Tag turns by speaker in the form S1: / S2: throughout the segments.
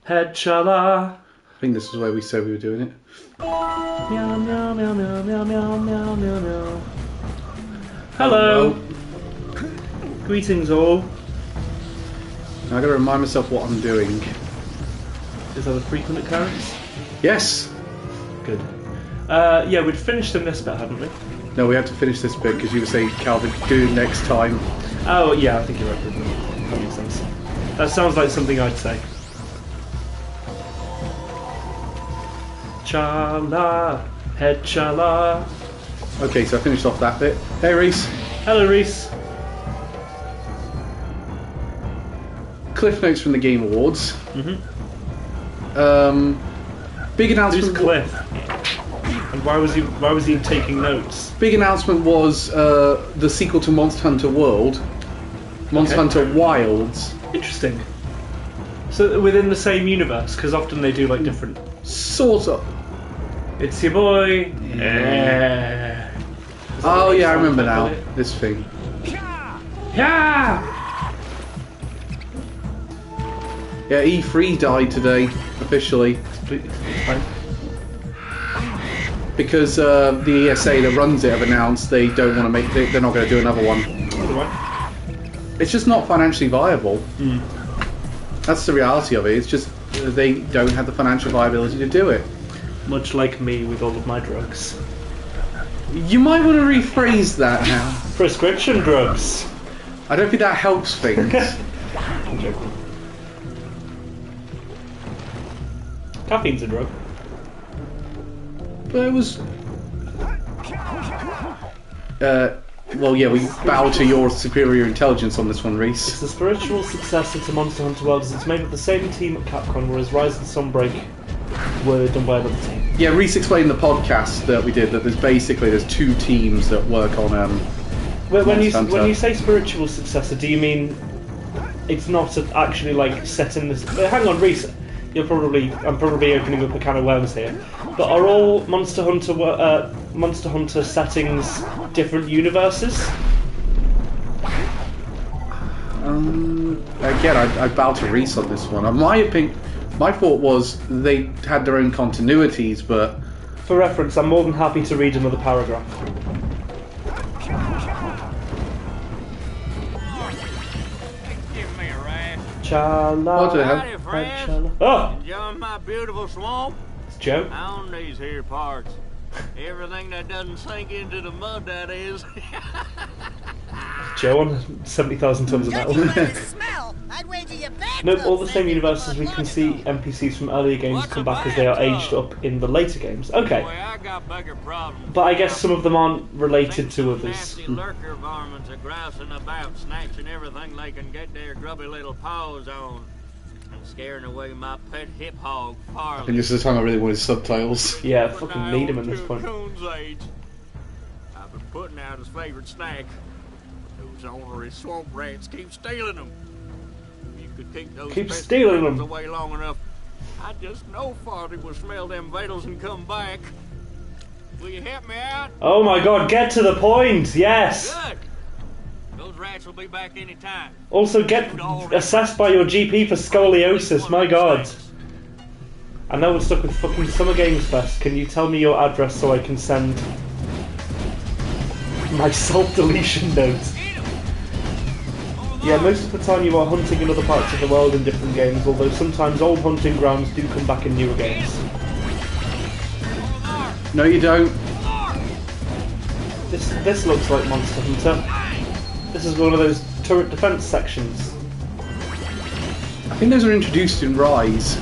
S1: Head chala.
S2: I think this is where we said we were doing it.
S1: Meow, meow, meow, meow, meow, meow, meow, meow, meow. Hello. Greetings all.
S2: Now I gotta remind myself what I'm doing.
S1: Is that a frequent occurrence?
S2: Yes!
S1: Good. Yeah, we'd finished in this bit, hadn't we?
S2: No, we have to finish this bit because you were saying, Calvin, do it next time.
S1: Oh, yeah, I think you're right. That makes sense. That sounds like something I'd say. Chala, head chala.
S2: Okay, so I finished off that bit. Hey, Reese.
S1: Hello, Reese.
S2: Cliff notes from the Game Awards. Big announcement.
S1: Who's Cliff? And why was he taking notes?
S2: Big announcement was the sequel to Monster Hunter World, Monster Hunter Wilds.
S1: Interesting. So within the same universe, because often they do like different.
S2: Sort of.
S1: It's your boy. Yeah.
S2: Oh yeah, I remember now. This thing.
S1: Yeah.
S2: Yeah, E3 died today officially
S1: Fine.
S2: because the ESA that runs it have announced they don't want to make. They're not going to do another one. It's just not financially viable. That's the reality of it. It's just they don't have the financial viability to do it.
S1: Much like me with all of my drugs.
S2: You might want to rephrase that now.
S1: Prescription drugs.
S2: I don't think that helps things.
S1: I'm joking. Caffeine's a drug.
S2: But it was. Well, yeah, we bow to your superior intelligence on this one, Reese.
S1: It's the spiritual successor to Monster Hunter World, as it's made with the same team at Capcom, whereas Rise and Sunbreak were done by another team.
S2: Yeah, Reese explained in the podcast that we did that there's two teams that work on
S1: When you
S2: Hunter.
S1: say spiritual successor, do you mean it's not actually like set in this? Hang on, Reese. I'm probably opening up a can of worms here. But are all Monster Hunter settings different universes?
S2: Again, I bow to Reese on this one. My opinion, my thought was they had their own continuities, but
S1: For reference, I'm more than happy to read another paragraph. Chala.
S2: What the hell?
S3: Howdy, friends.
S1: Chala. Oh!
S3: Enjoying my beautiful swamp?
S1: It's Joe.
S3: On these here parts. Everything that doesn't sink into the mud, that is.
S1: Joe on 70,000 tons of metal. Nope, all the same universes we can see NPCs from earlier games come back as they are aged up in the later games. Okay.
S3: Boy, I got bigger problems.
S1: But I guess some of them aren't related to others.
S3: Nasty lurker varmints are grousing about, snatching everything they can get their grubby little paws on. And scaring away my pet hip hog, Farley.
S2: and this is the time I really wanted subtitles.
S1: Yeah, I fucking need him at this point.
S3: Coon's age. I've been putting out his favorite snack. Those ornery swamp rats keep stealing them. If you could keep those
S1: Keep
S3: pesky
S1: stealing
S3: critters
S1: them.
S3: away long enough, I just know Farley will smell them vitals and come back. Will you help me out?
S1: Oh my god, get to the point! Yes!
S3: Good. Those rats will be back any time.
S1: Also, get assessed by your GP for scoliosis, my god. I know we're stuck with fucking Summer Games Fest. Can you tell me your address so I can send my self-deletion note? Yeah, most of the time you are hunting in other parts of the world in different games, although sometimes old hunting grounds do come back in newer games.
S2: No, you don't.
S1: This looks like Monster Hunter. This is one of those turret defense sections.
S2: I think those are introduced in Rise.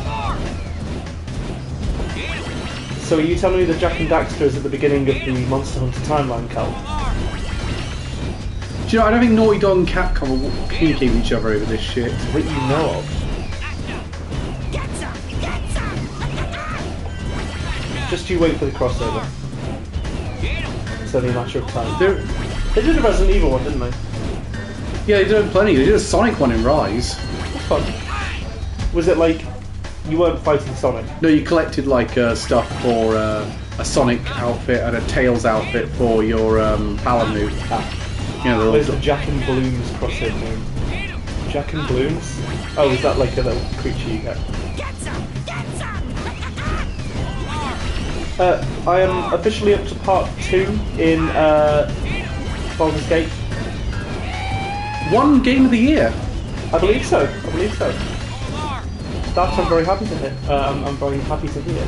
S1: So are you telling me that Jak and Daxter is at the beginning of the Monster Hunter timeline, Cal?
S2: Do you know, I don't think Naughty Dog and Capcom are communicating with each other over this shit.
S1: That you know of. Just you wait for the crossover. It's only a matter of time. They did a Resident Evil one, didn't they?
S2: Yeah, they did plenty. They did a Sonic one in Rise.
S1: That's fun. Was it like you weren't fighting Sonic?
S2: No, you collected like stuff for a Sonic outfit and a Tails outfit for your Palamute. You know,
S1: There's a Jak and Blooms crossover name. Jak and Blooms? Oh, is that like a little creature you get? I am officially up to part 2 in Baldur's Gate.
S2: One game of the year.
S1: I believe so. That I'm very happy to hear. I'm very happy to hear.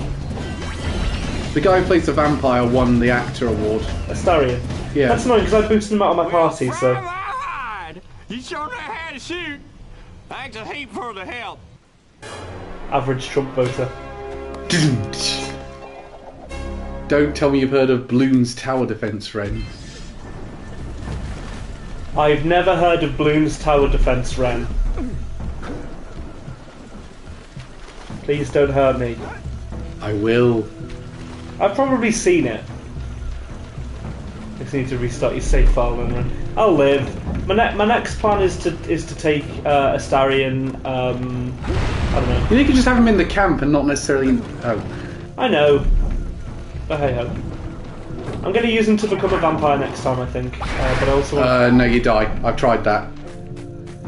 S2: The guy who plays the vampire won the actor award.
S1: Astarion.
S2: Yeah.
S1: That's annoying because I boosted him out of my party, so.
S3: You sure know how to shoot. Thanks a heap for the help.
S1: Average Trump voter.
S2: Don't tell me you've heard of Bloons Tower Defense, Ren.
S1: I've never heard of Bloons Tower Defense, Ren. Please don't hurt me.
S2: I will.
S1: I've probably seen it. I just need to restart your save file and run. I'll live. My next plan is to take Astarion. I don't know.
S2: You could just have him in the camp and not necessarily. Oh.
S1: I know. But hey ho. I'm going to use him to become a vampire next time, I think. But I also.
S2: No, you die. I've tried that.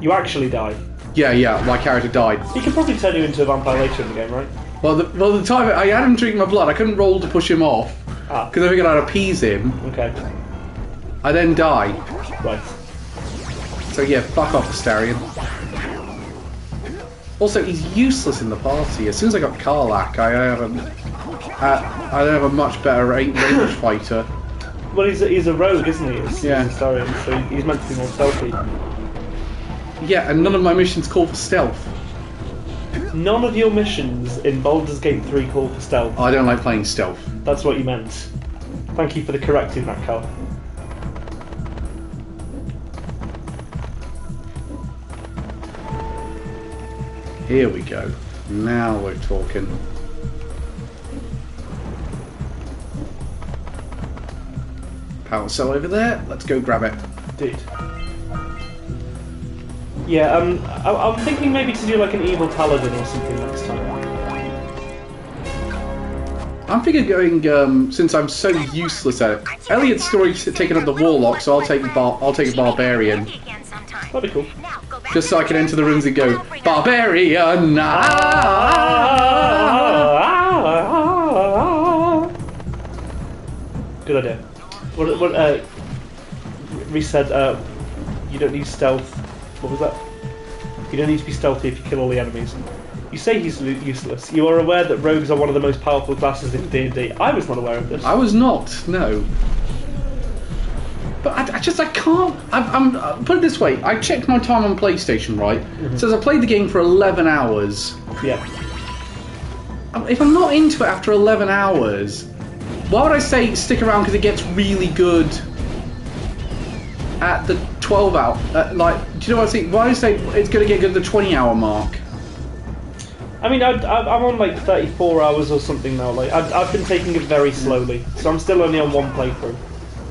S1: You actually die.
S2: Yeah. My character died.
S1: He can probably turn you into a vampire later in the game, right?
S2: Well, the time I had him drink my blood, I couldn't roll to push him off because I figured I'd appease him.
S1: Okay.
S2: I then die.
S1: Right.
S2: So yeah, fuck off, Astarion. Also, he's useless in the party. As soon as I got Karlach, I have a much better range fighter.
S1: Well, he's a rogue, isn't he? He's
S2: Yeah.
S1: so he's meant to be more stealthy.
S2: Yeah, and none of my missions call for stealth.
S1: None of your missions in Baldur's Gate 3 call for stealth.
S2: I don't like playing stealth.
S1: That's what you meant. Thank you for the correcting that, Carl.
S2: Here we go. Now we're talking. Power cell over there. Let's go grab it.
S1: Dude. Yeah, I'm thinking maybe to do like an evil paladin or something next time.
S2: I'm thinking going since I'm so useless at it. Elliot's story taking up the warlock, so I'll take a barbarian.
S1: That'd be cool.
S2: Just so I can enter the rooms and go barbarian.
S1: Good idea. What Reese said, you don't need stealth. What was that? You don't need to be stealthy if you kill all the enemies. You say he's useless. You are aware that rogues are one of the most powerful classes in D&D. I was not aware of this.
S2: I was not, no. But I can't. I'm put it this way. I checked my time on PlayStation, right? It says I played the game for 11 hours.
S1: Yeah.
S2: If I'm not into it after 11 hours, why would I say stick around because it gets really good at the 12 hour? Like, do you know what I think? Why do I say it's going to get good at the 20-hour mark?
S1: I mean, I'm on like 34 hours or something now. Like, I've been taking it very slowly, so I'm still only on one playthrough.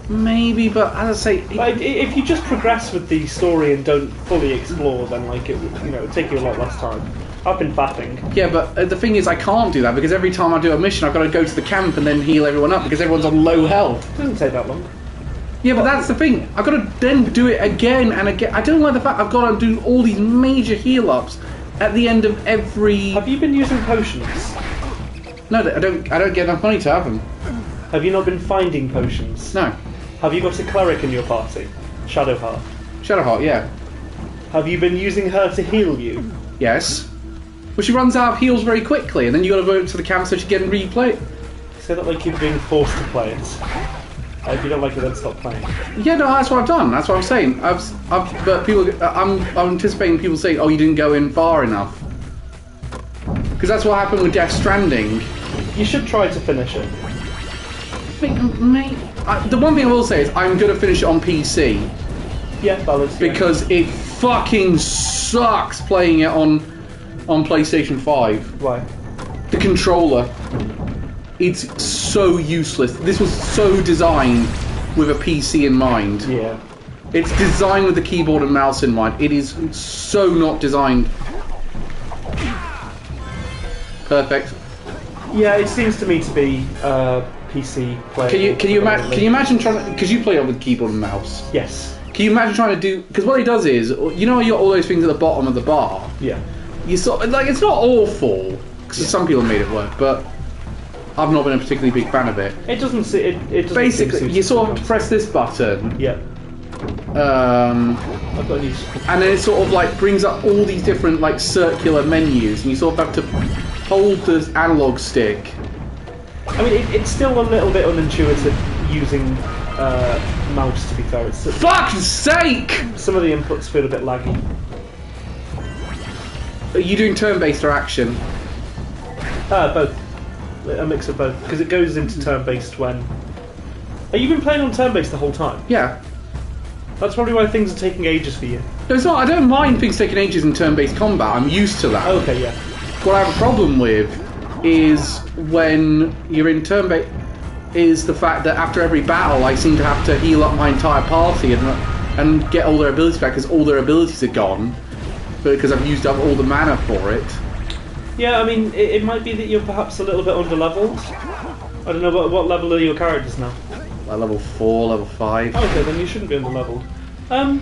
S2: Maybe, but as I say,
S1: like, if you just progress with the story and don't fully explore, then like it would take you a lot less time. I've been fapping.
S2: Yeah, but the thing is, I can't do that because every time I do a mission, I've got to go to the camp and then heal everyone up because everyone's on low health.
S1: It doesn't take that long.
S2: Yeah, but that's the thing. I've got to then do it again and again. I don't like the fact I've got to do all these major heal ups at the end of every.
S1: Have you been using potions?
S2: No, I don't get enough money to have them.
S1: Have you not been finding potions?
S2: No.
S1: Have you got a cleric in your party? Shadowheart.
S2: Shadowheart, yeah.
S1: Have you been using her to heal you?
S2: Yes. Well, she runs out of heals very quickly, and then you got to go to the camp so she can replay it.
S1: Say that like you're being forced to play it. If you don't like it, then stop playing.
S2: Yeah, no, that's what I've done. That's what I'm saying. But people, I'm anticipating people saying, "Oh, you didn't go in far enough," because that's what happened with Death Stranding.
S1: You should try to finish it.
S2: The one thing I will say is I'm going to finish it on PC.
S1: Yeah, balance.
S2: Because it fucking sucks playing it on PlayStation 5.
S1: Why?
S2: The controller. It's so useless. This was so designed with a PC in mind.
S1: Yeah.
S2: It's designed with the keyboard and mouse in mind. It is so not designed. Perfect.
S1: Yeah, it seems to me to be PC play.
S2: Can you imagine trying to, because you play it with keyboard and mouse.
S1: Yes.
S2: Can you imagine trying to do, because what it does is, you know, all those things at the bottom of the bar.
S1: Yeah.
S2: You sort of, like, it's not awful, Because some people made it work, but I've not been a particularly big fan of it.
S1: It doesn't see it. Doesn't
S2: Basically, you sort of press this button.
S1: Yeah.
S2: I've got and then it sort of like brings up all these different like circular menus, and you sort of have to hold the analog stick.
S1: I mean, it's still a little bit unintuitive using mouse. To be fair, it's
S2: fuck's sake!
S1: Some of the inputs feel a bit laggy.
S2: Are you doing turn-based or action?
S1: Both. A mix of both, because it goes into turn-based when. Have you been playing on turn-based the whole time?
S2: Yeah.
S1: That's probably why things are taking ages for you.
S2: No, it's not. I don't mind things taking ages in turn-based combat. I'm used to that.
S1: Okay, yeah.
S2: What I have a problem with is when you're in turn-based, is the fact that after every battle I seem to have to heal up my entire party and get all their abilities back, because all their abilities are gone, because I've used up all the mana for it.
S1: Yeah, I mean, it might be that you're perhaps a little bit under-leveled. I don't know, what level are your characters now?
S2: Level 4, level 5.
S1: Okay, then you shouldn't be under-leveled. I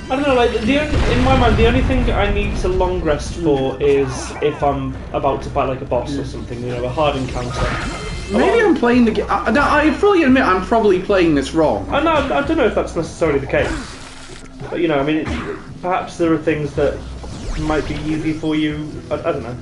S1: don't know, like, in my mind, the only thing I need to long rest for is if I'm about to fight like a boss or something, you know, a hard encounter.
S2: Maybe I'm playing the game. I fully admit I'm probably playing this wrong.
S1: I don't know if that's necessarily the case. But, you know, I mean, perhaps there are things that might be easy for you. I don't know.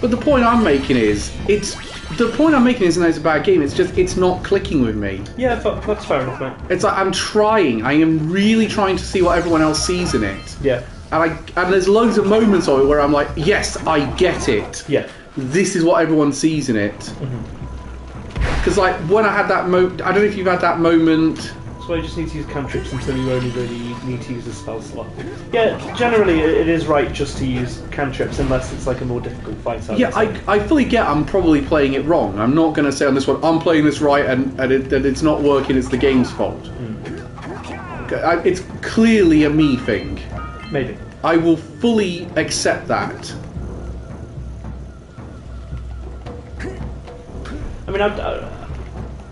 S2: But the point I'm making is, the point I'm making isn't that it's a bad game. It's just it's not clicking with me.
S1: Yeah, that's fair enough, mate.
S2: It's like I'm trying. I am really trying to see what everyone else sees in it.
S1: Yeah.
S2: And there's loads of moments of it where I'm like, yes, I get it.
S1: Yeah.
S2: This is what everyone sees in it. Because like when I had that moment, I don't know if you've had that moment.
S1: So you just need to use cantrips until you only really need to use a spell slot. Yeah, generally it is right just to use cantrips unless it's like a more difficult fight.
S2: Yeah, I fully get I'm probably playing it wrong. I'm not going to say on this one, I'm playing this right and it's not working, it's the game's fault. It's clearly a me thing.
S1: Maybe.
S2: I will fully accept that.
S1: I mean,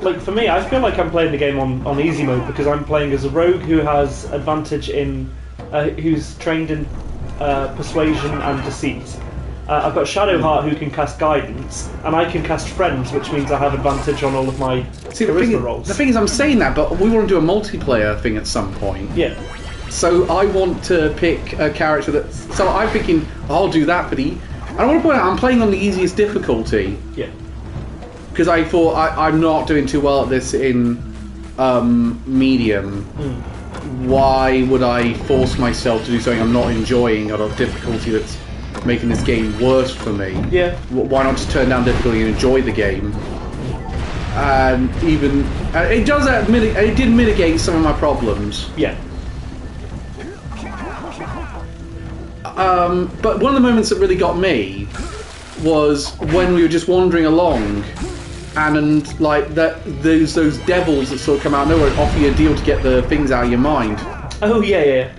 S1: like for me, I feel like I'm playing the game on easy mode because I'm playing as a rogue who has advantage in, who's trained in persuasion and deceit. I've got Shadowheart who can cast guidance, and I can cast friends, which means I have advantage on all of my charisma rolls.
S2: The thing is, I'm saying that, but we want to do a multiplayer thing at some point.
S1: Yeah.
S2: So I want to pick a character that. So I'm thinking I'll do that for the. I want to point out I'm playing on the easiest difficulty.
S1: Yeah.
S2: Because I thought I'm not doing too well at this in medium. Why would I force myself to do something I'm not enjoying out of difficulty that's making this game worse for me?
S1: Yeah.
S2: Why not just turn down difficulty and enjoy the game? And even it does it did mitigate some of my problems.
S1: Yeah.
S2: But one of the moments that really got me was when we were just wandering along. And like that, those devils that sort of come out of nowhere and offer you a deal to get the things out of your mind.
S1: Oh yeah.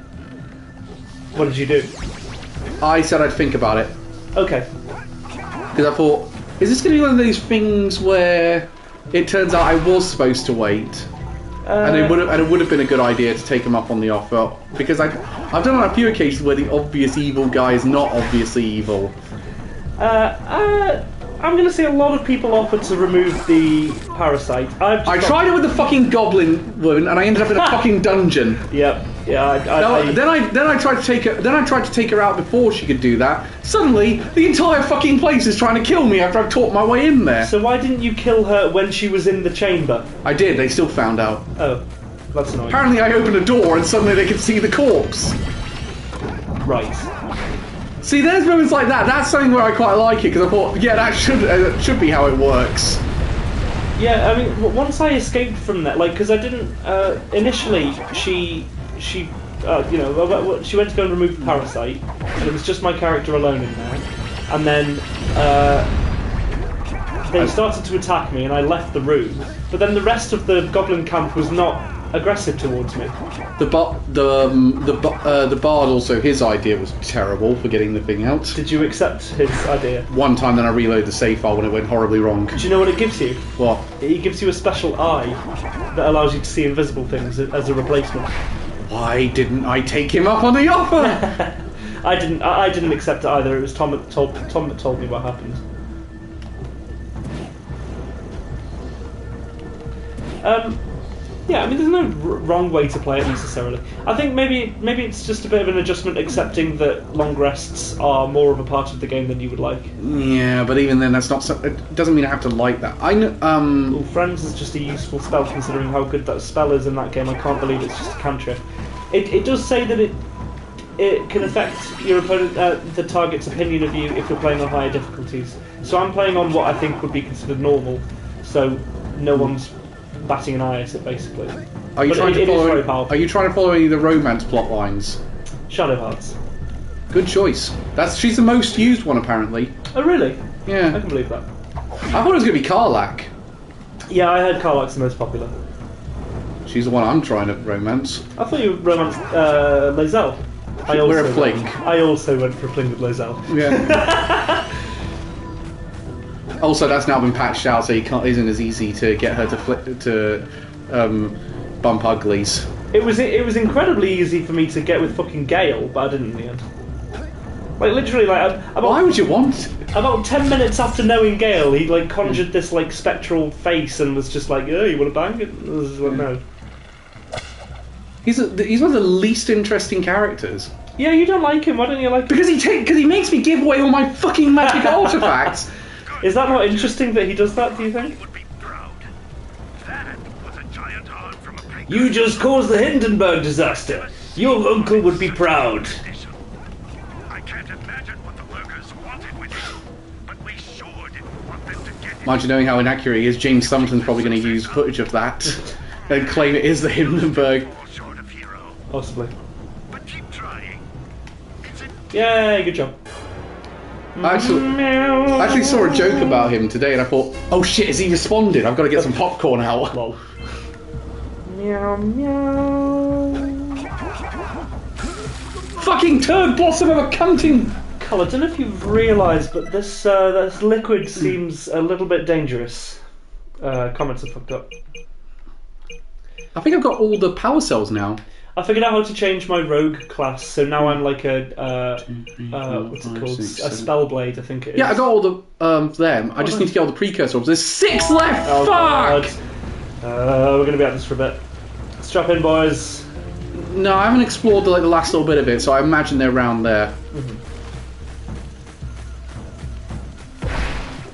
S1: What did you do?
S2: I said I'd think about it.
S1: Okay.
S2: Because I thought, is this going to be one of those things where it turns out I was supposed to wait, and it would have been a good idea to take him up on the offer, because I've done on a few occasions where the obvious evil guy is not obviously evil.
S1: I'm going to say a lot of people offered to remove the parasite.
S2: I tried it with the fucking goblin woman, and I ended up in a fucking dungeon.
S1: Yep. Yeah.
S2: Then I tried to take her. Then I tried to take her out before she could do that. Suddenly, the entire fucking place is trying to kill me after I've talked my way in there.
S1: So why didn't you kill her when she was in the chamber?
S2: I did. They still found out.
S1: Oh, that's annoying.
S2: Apparently, I opened a door and suddenly they could see the corpse.
S1: Right.
S2: See, there's moments like that. That's something where I quite like it, because I thought, yeah, that should be how it works.
S1: Yeah, I mean, once I escaped from that, like, because I didn't initially. She went to go and remove the parasite, and it was just my character alone in there, and then they started to attack me, and I left the room. But then the rest of the goblin camp was not aggressive towards me.
S2: The bard also, his idea was terrible for getting the thing out.
S1: Did you accept his idea?
S2: One time, then I reloaded the save file when it went horribly wrong.
S1: Do you know what it gives you?
S2: What?
S1: It gives you a special eye that allows you to see invisible things as a replacement.
S2: Why didn't I take him up on the offer?
S1: I didn't accept it either. It was Tom that told me what happened. Yeah, I mean, there's no wrong way to play it necessarily. I think maybe it's just a bit of an adjustment, accepting that long rests are more of a part of the game than you would like.
S2: Yeah, but even then, that's not. It doesn't mean I have to like that. I know.
S1: Well, Friends is just a useful spell considering how good that spell is in that game. I can't believe it's just a cantrip. It does say that it can affect your opponent, the target's opinion of you if you're playing on higher difficulties. So I'm playing on what I think would be considered normal. So no one's batting an eye at it, basically.
S2: Are you trying to
S1: follow?
S2: Are you trying to follow any of the romance plot lines?
S1: Shadow Hearts.
S2: Good choice. She's the most used one, apparently.
S1: Oh, really?
S2: Yeah.
S1: I can believe that.
S2: I thought it was going to be Karlach.
S1: Yeah, I heard Karlach's the most popular.
S2: She's the one I'm trying to romance.
S1: I thought you romanced Lae'zel.
S2: We're a fling.
S1: I also went for a fling with Lae'zel.
S2: Yeah. Also, that's now been patched out, so isn't as easy to get her to bump uglies.
S1: It was incredibly easy for me to get with fucking Gale, but I didn't in the end. Like literally, like
S2: why would you want?
S1: About 10 minutes after knowing Gale, he like conjured this like spectral face and was just like, "Oh, you want to bang it?" I was like, no.
S2: He's one of the least interesting characters.
S1: Yeah, you don't like him. Why don't you like him?
S2: Because he makes me give away all my fucking magic artifacts.
S1: Is that not interesting that he does that, do you think? You just caused the Hindenburg disaster. Your uncle would be proud.
S4: I can't imagine what the lurkers wanted with it, but we sure didn't want them to get it.
S2: Mind you knowing how inaccurate he is, James Summerton's probably going to use footage of that and claim it is the Hindenburg.
S4: Short of hero,
S1: Possibly.
S4: but keep trying.
S1: Yay, good job.
S2: I actually saw a joke about him today and I thought, oh shit, has he responded? I've got to get some popcorn out.
S1: Lol. Meow, meow.
S2: Fucking turd blossom of a cunting...
S1: Carl, I don't know if you've realised, but this liquid seems a little bit dangerous. Comments are fucked up.
S2: I think I've got all the power cells now.
S1: I figured out how to change my rogue class, so now I'm like a what's it called? A spellblade, I think it is.
S2: Yeah, I got all the them. I just need to get all the precursor orbs. There's 6 left.
S1: Oh,
S2: Fuck!
S1: God. We're gonna be at this for a bit. Strap in, boys.
S2: No, I haven't explored the last little bit of it, so I imagine they're around there.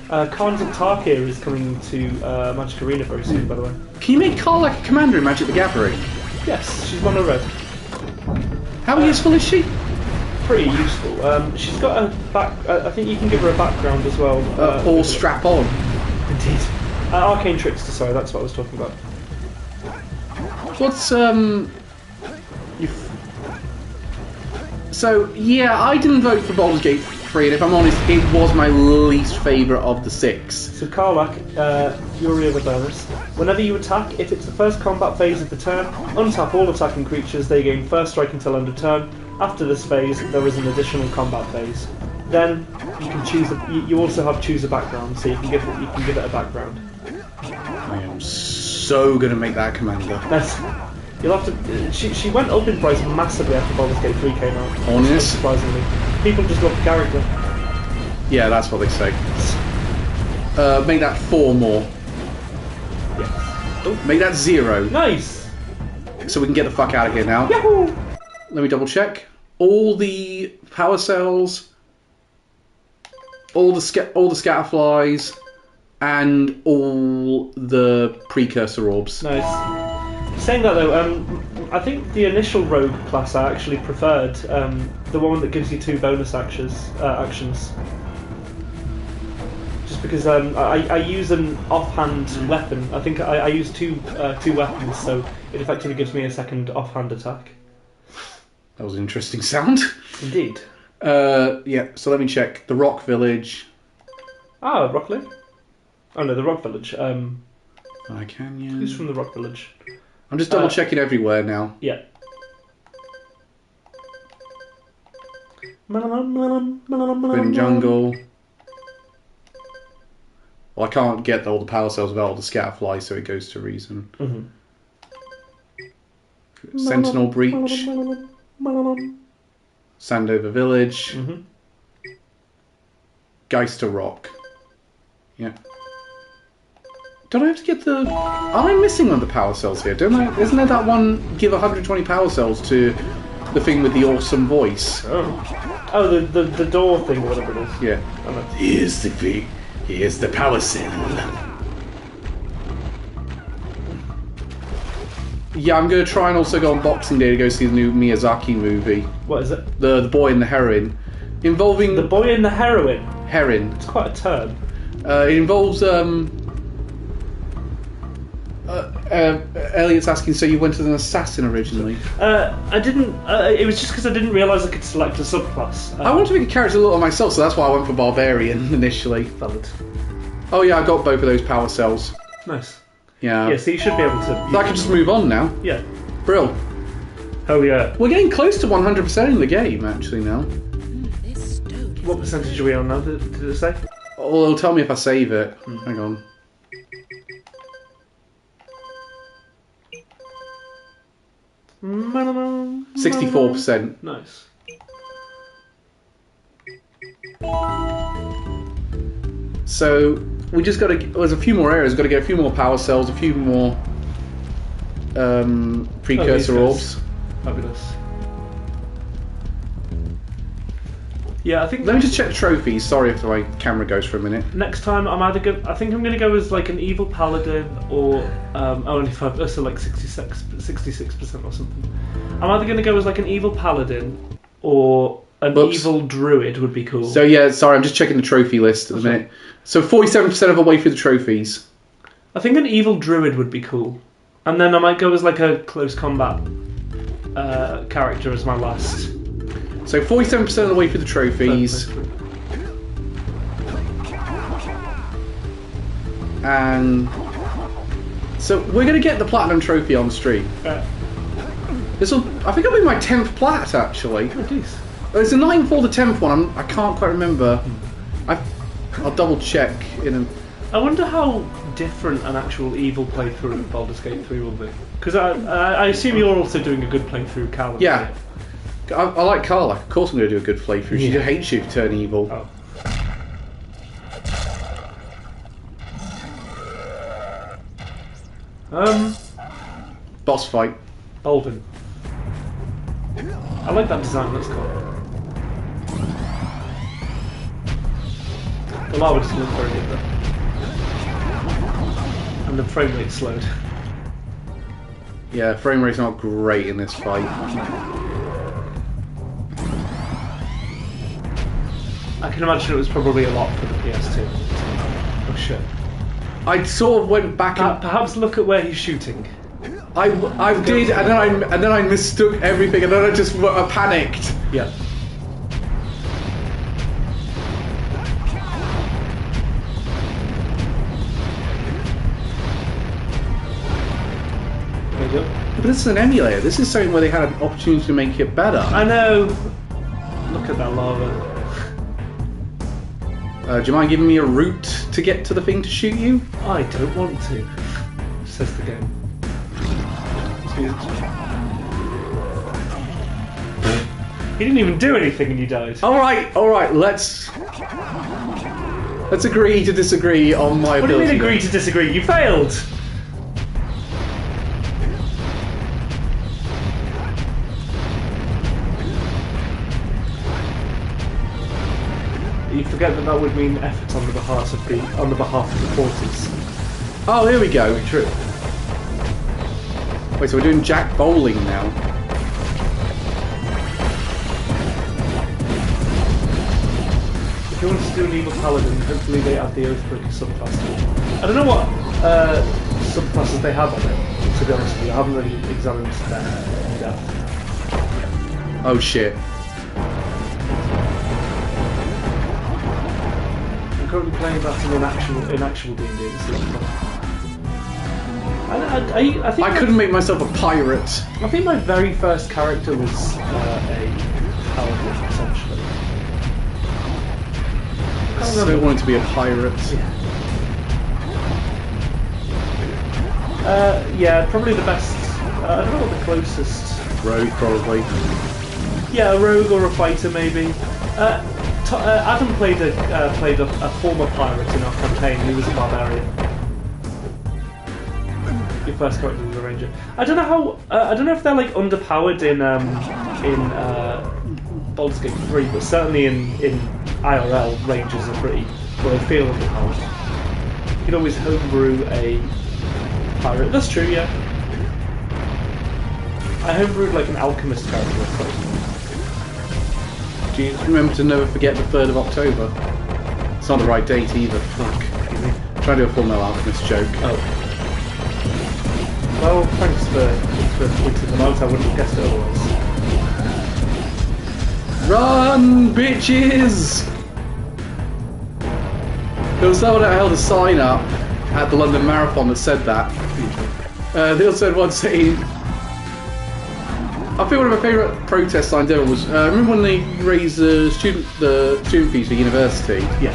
S1: Khans of Tarkir is coming to Magic Arena very soon, by the way.
S2: Can you make Karlach a commander in Magic the Gathering?
S1: Yes, she's mono red.
S2: How useful is she?
S1: Pretty useful. She's got a back. I think you can give her a background as well.
S2: Or strap on.
S1: Indeed. Arcane Trickster. Sorry, that's what I was talking about.
S2: What's So yeah, I didn't vote for Baldur's Gate 3, and if I'm honest, it was my least favourite of the 6.
S1: So Karlach, Fury of the bonus. Whenever you attack, if it's the first combat phase of the turn, untap all attacking creatures. They gain first strike until end of turn. After this phase, there is an additional combat phase. Then you can choose. You also have choose a background, so you can give it a background.
S2: I am so gonna make that commander.
S1: You'll have to. She went up in price massively after Baldur's Gate 3 came out.
S2: Honest?
S1: Surprisingly, people just love the character.
S2: Yeah, that's what they say. Make that 4 more.
S1: Yes. Oh,
S2: make that 0.
S1: Nice.
S2: So we can get the fuck out of here now.
S1: Yahoo!
S2: Let me double check. All the power cells, all the scatterflies, and all the precursor orbs.
S1: Nice. Saying that though, I think the initial rogue class I actually preferred. The one that gives you 2 bonus actions. Just because I use an offhand weapon. I think I use two weapons, so it effectively gives me a second offhand attack.
S2: That was an interesting sound.
S1: Indeed.
S2: Yeah, so let me check. The Rock Village.
S1: Ah, Rockley? Oh no, the Rock Village.
S2: Canyon.
S1: Who's from the Rock Village?
S2: I'm just double checking everywhere now.
S1: Yeah.
S2: Green Jungle. Well, I can't get all the power cells without all the scatterfly, so it goes to reason. Sentinel Breach. Sandover Village.
S1: Mm-hmm.
S2: Geister Rock. Yeah. Don't I have to get the... Am I missing one of the power cells here? Don't I? Isn't there that one, give 120 power cells to the thing with the awesome voice?
S1: Oh, the door thing, whatever it is.
S2: Yeah.
S5: Here's the power cell.
S2: Yeah, I'm going to try and also go on Boxing Day to go see the new Miyazaki movie.
S1: What is it?
S2: The Boy and the Heron. Involving...
S1: The Boy and the Heroine.
S2: Heron.
S1: It's quite a term.
S2: It involves... Elliot's asking, so you went as an assassin originally?
S1: I didn't... it was just because I didn't realise I could select a subclass.
S2: I want to make a character look like myself, so that's why I went for Barbarian initially.
S1: Valid.
S2: Oh yeah, I got both of those power cells.
S1: Nice.
S2: Yeah.
S1: Yeah, so you should be able to...
S2: So I can just move on now.
S1: Yeah.
S2: Brill.
S1: Hell yeah.
S2: We're getting close to 100% in the game, actually, now.
S1: What percentage are we on now, did it say?
S2: Oh, it'll tell me if I save it. Hang on.
S1: Minimum.
S2: 64%.
S1: Nice.
S2: So we just got to. There's a few more areas. We've got to get a few more power cells, a few more precursor orbs.
S1: Fabulous. Yeah, I think.
S2: Let me just check the trophies. Sorry if my camera goes for a minute.
S1: Next time, I'm either go. I think I'm going to go as like an evil paladin or only 5. So like 66% or something. I'm either going to go as like an evil paladin or an evil druid would be cool.
S2: So yeah, sorry, I'm just checking the trophy list at the minute. So 47% of the way through the trophies.
S1: I think an evil druid would be cool, and then I might go as like a close combat character as my last.
S2: So 47% of the way through the trophies. And so we're going to get the platinum trophy on stream. I think I'll be my 10th plat actually.
S1: Oh, geez.
S2: It's a 9 for the 10th one. I can't quite remember. I'll double check in a...
S1: I wonder how different an actual evil playthrough of Baldur's Gate 3 will be. Because I assume you're also doing a good playthrough, Cal.
S2: Yeah. I like Carla. Of course I'm going to do a good playthrough. She hates you if you turn evil.
S1: Oh.
S2: Boss fight.
S1: Bolden. I like that design, that's cool. The lava doesn't look very good though. And the frame rate's slowed.
S2: Yeah, frame rate's not great in this fight.
S1: I can imagine it was probably a lot for the PS2. Oh shit.
S2: I sort of went back and...
S1: Perhaps look at where he's shooting.
S2: I did, and then I mistook everything, and then I panicked.
S1: Yeah. There you go.
S2: But this is an emulator. This is something where they had an opportunity to make it better.
S1: I know. Look at that lava.
S2: Do you mind giving me a route to get to the thing to shoot you?
S1: I don't want to, says the game. He didn't even do anything and you died.
S2: All right. Let's agree to disagree on my ability.
S1: What do you mean agree to disagree? You failed. You forget that would mean effort on the behalf of the porters.
S2: Oh, here we go.
S1: Very true.
S2: Wait, so we're doing Jack bowling now.
S1: If you wanted to do an evil paladin, hopefully they add the Oathbreaker subclass to it. I don't know what subclasses they have on it, to be honest with you. I haven't really examined that in depth.
S2: Oh shit.
S1: I'm currently playing that in actual D&D. I think
S2: I couldn't make myself a pirate.
S1: I think my very first character was a paladin, essentially.
S2: I still wanted to be a pirate.
S1: Yeah, probably the best. I don't know what the closest.
S2: Rogue, probably.
S1: Yeah, a rogue or a fighter maybe. Adam played a former pirate in our campaign. He was a barbarian. Your first character was a ranger. I don't know how. I don't know if they're like underpowered in Baldur's Gate 3, but certainly in IRL, rangers are pretty. Well, they feel underpowered. You can always homebrew a pirate. That's true, yeah. I homebrewed like an alchemist character. I suppose.
S2: Do you remember to never forget the 3rd of October? It's not the right date either. Fuck. Try to do a Full Metal Alchemist joke.
S1: Oh. Well, thanks for pointing them out. I wouldn't have guessed it otherwise.
S2: Run, bitches! There was someone that held a sign up at the London Marathon that said that. They also had one saying, I think one of my favourite protest signs ever was, remember when they raised the student fees for university?
S1: Yeah.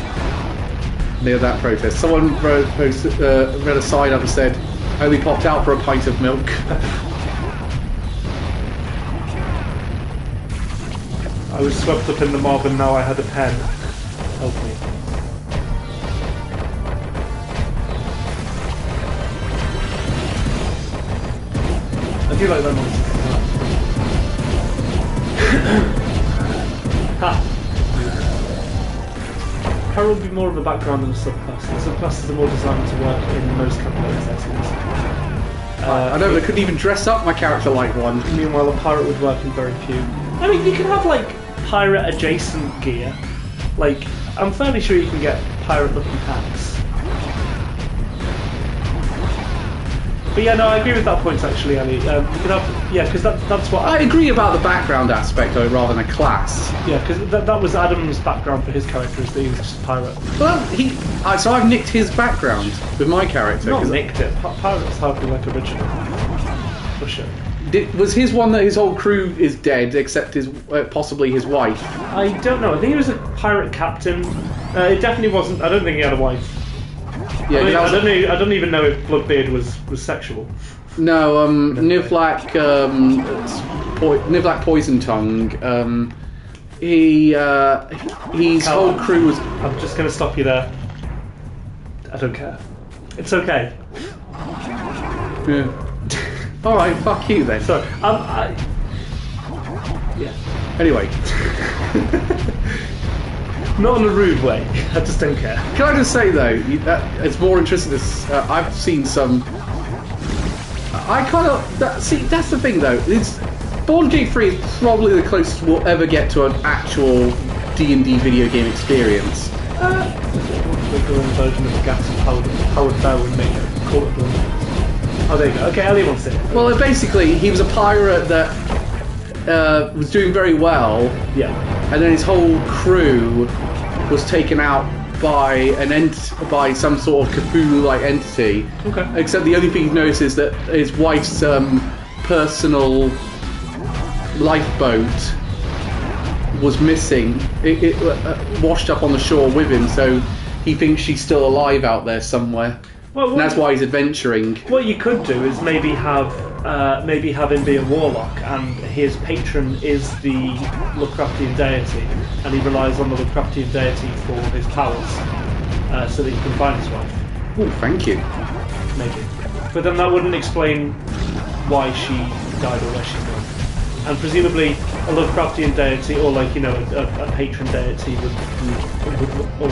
S2: Near that protest. Someone read a sign up and said, only popped out for a pint of milk.
S1: I was swept up in the mob and now I had a pen. Help me. I do like that nonsense. Ha! Carol would be more of a background than a subclass. The subclasses are more designed to work in most campaigns, that seems.
S2: I know, they couldn't even dress up my character like one.
S1: Meanwhile, a pirate would work in very few. I mean, you can have, like, pirate-adjacent gear. Like, I'm fairly sure you can get pirate-looking hats. But yeah, no, I agree with that point, actually, Ali. You can have, yeah, because that's what...
S2: I agree about the background aspect of it rather than a class.
S1: Yeah, because that was Adam's background for his character, is that he was just a pirate.
S2: Well, so I've nicked his background with my character.
S1: Not nicked it. Pirates hardly like original. For sure.
S2: Was his one that his whole crew is dead, except his possibly his wife?
S1: I don't know. I think he was a pirate captain. It definitely wasn't. I don't think he had a wife.
S2: Yeah,
S1: I don't even know if Bloodbeard was sexual.
S2: No, Nivlak Poison Tongue. His whole crew was.
S1: I'm just going to stop you there. I don't care. It's okay.
S2: Yeah. All right, fuck you then.
S1: Sorry. Yeah.
S2: Anyway.
S1: Not in a rude way. I just don't care.
S2: Can I just say though, it's more interesting. I've seen some. I kind of see. That's the thing though. Baldur's Gate 3 is probably the closest we'll ever get to an actual D&D video game experience.
S1: We're doing a version of the gas-powered bow and make it call it Blood. Oh, there you go. Okay, Ellie wants it.
S2: Well, basically, he was a pirate that was doing very well.
S1: Yeah.
S2: And then his whole crew was taken out by by some sort of Cthulhu-like entity.
S1: Okay.
S2: Except the only thing he noticed is that his wife's personal lifeboat was missing. It washed up on the shore with him, so he thinks she's still alive out there somewhere.
S1: Well,
S2: and that's why he's adventuring.
S1: What you could do is maybe have him be a warlock, and his patron is the Lovecraftian deity, and he relies on the Lovecraftian deity for his powers, so that he can find his wife.
S2: Oh, thank you.
S1: Maybe, but then that wouldn't explain why she died or where she's gone. And presumably, a Lovecraftian deity, or like a patron deity would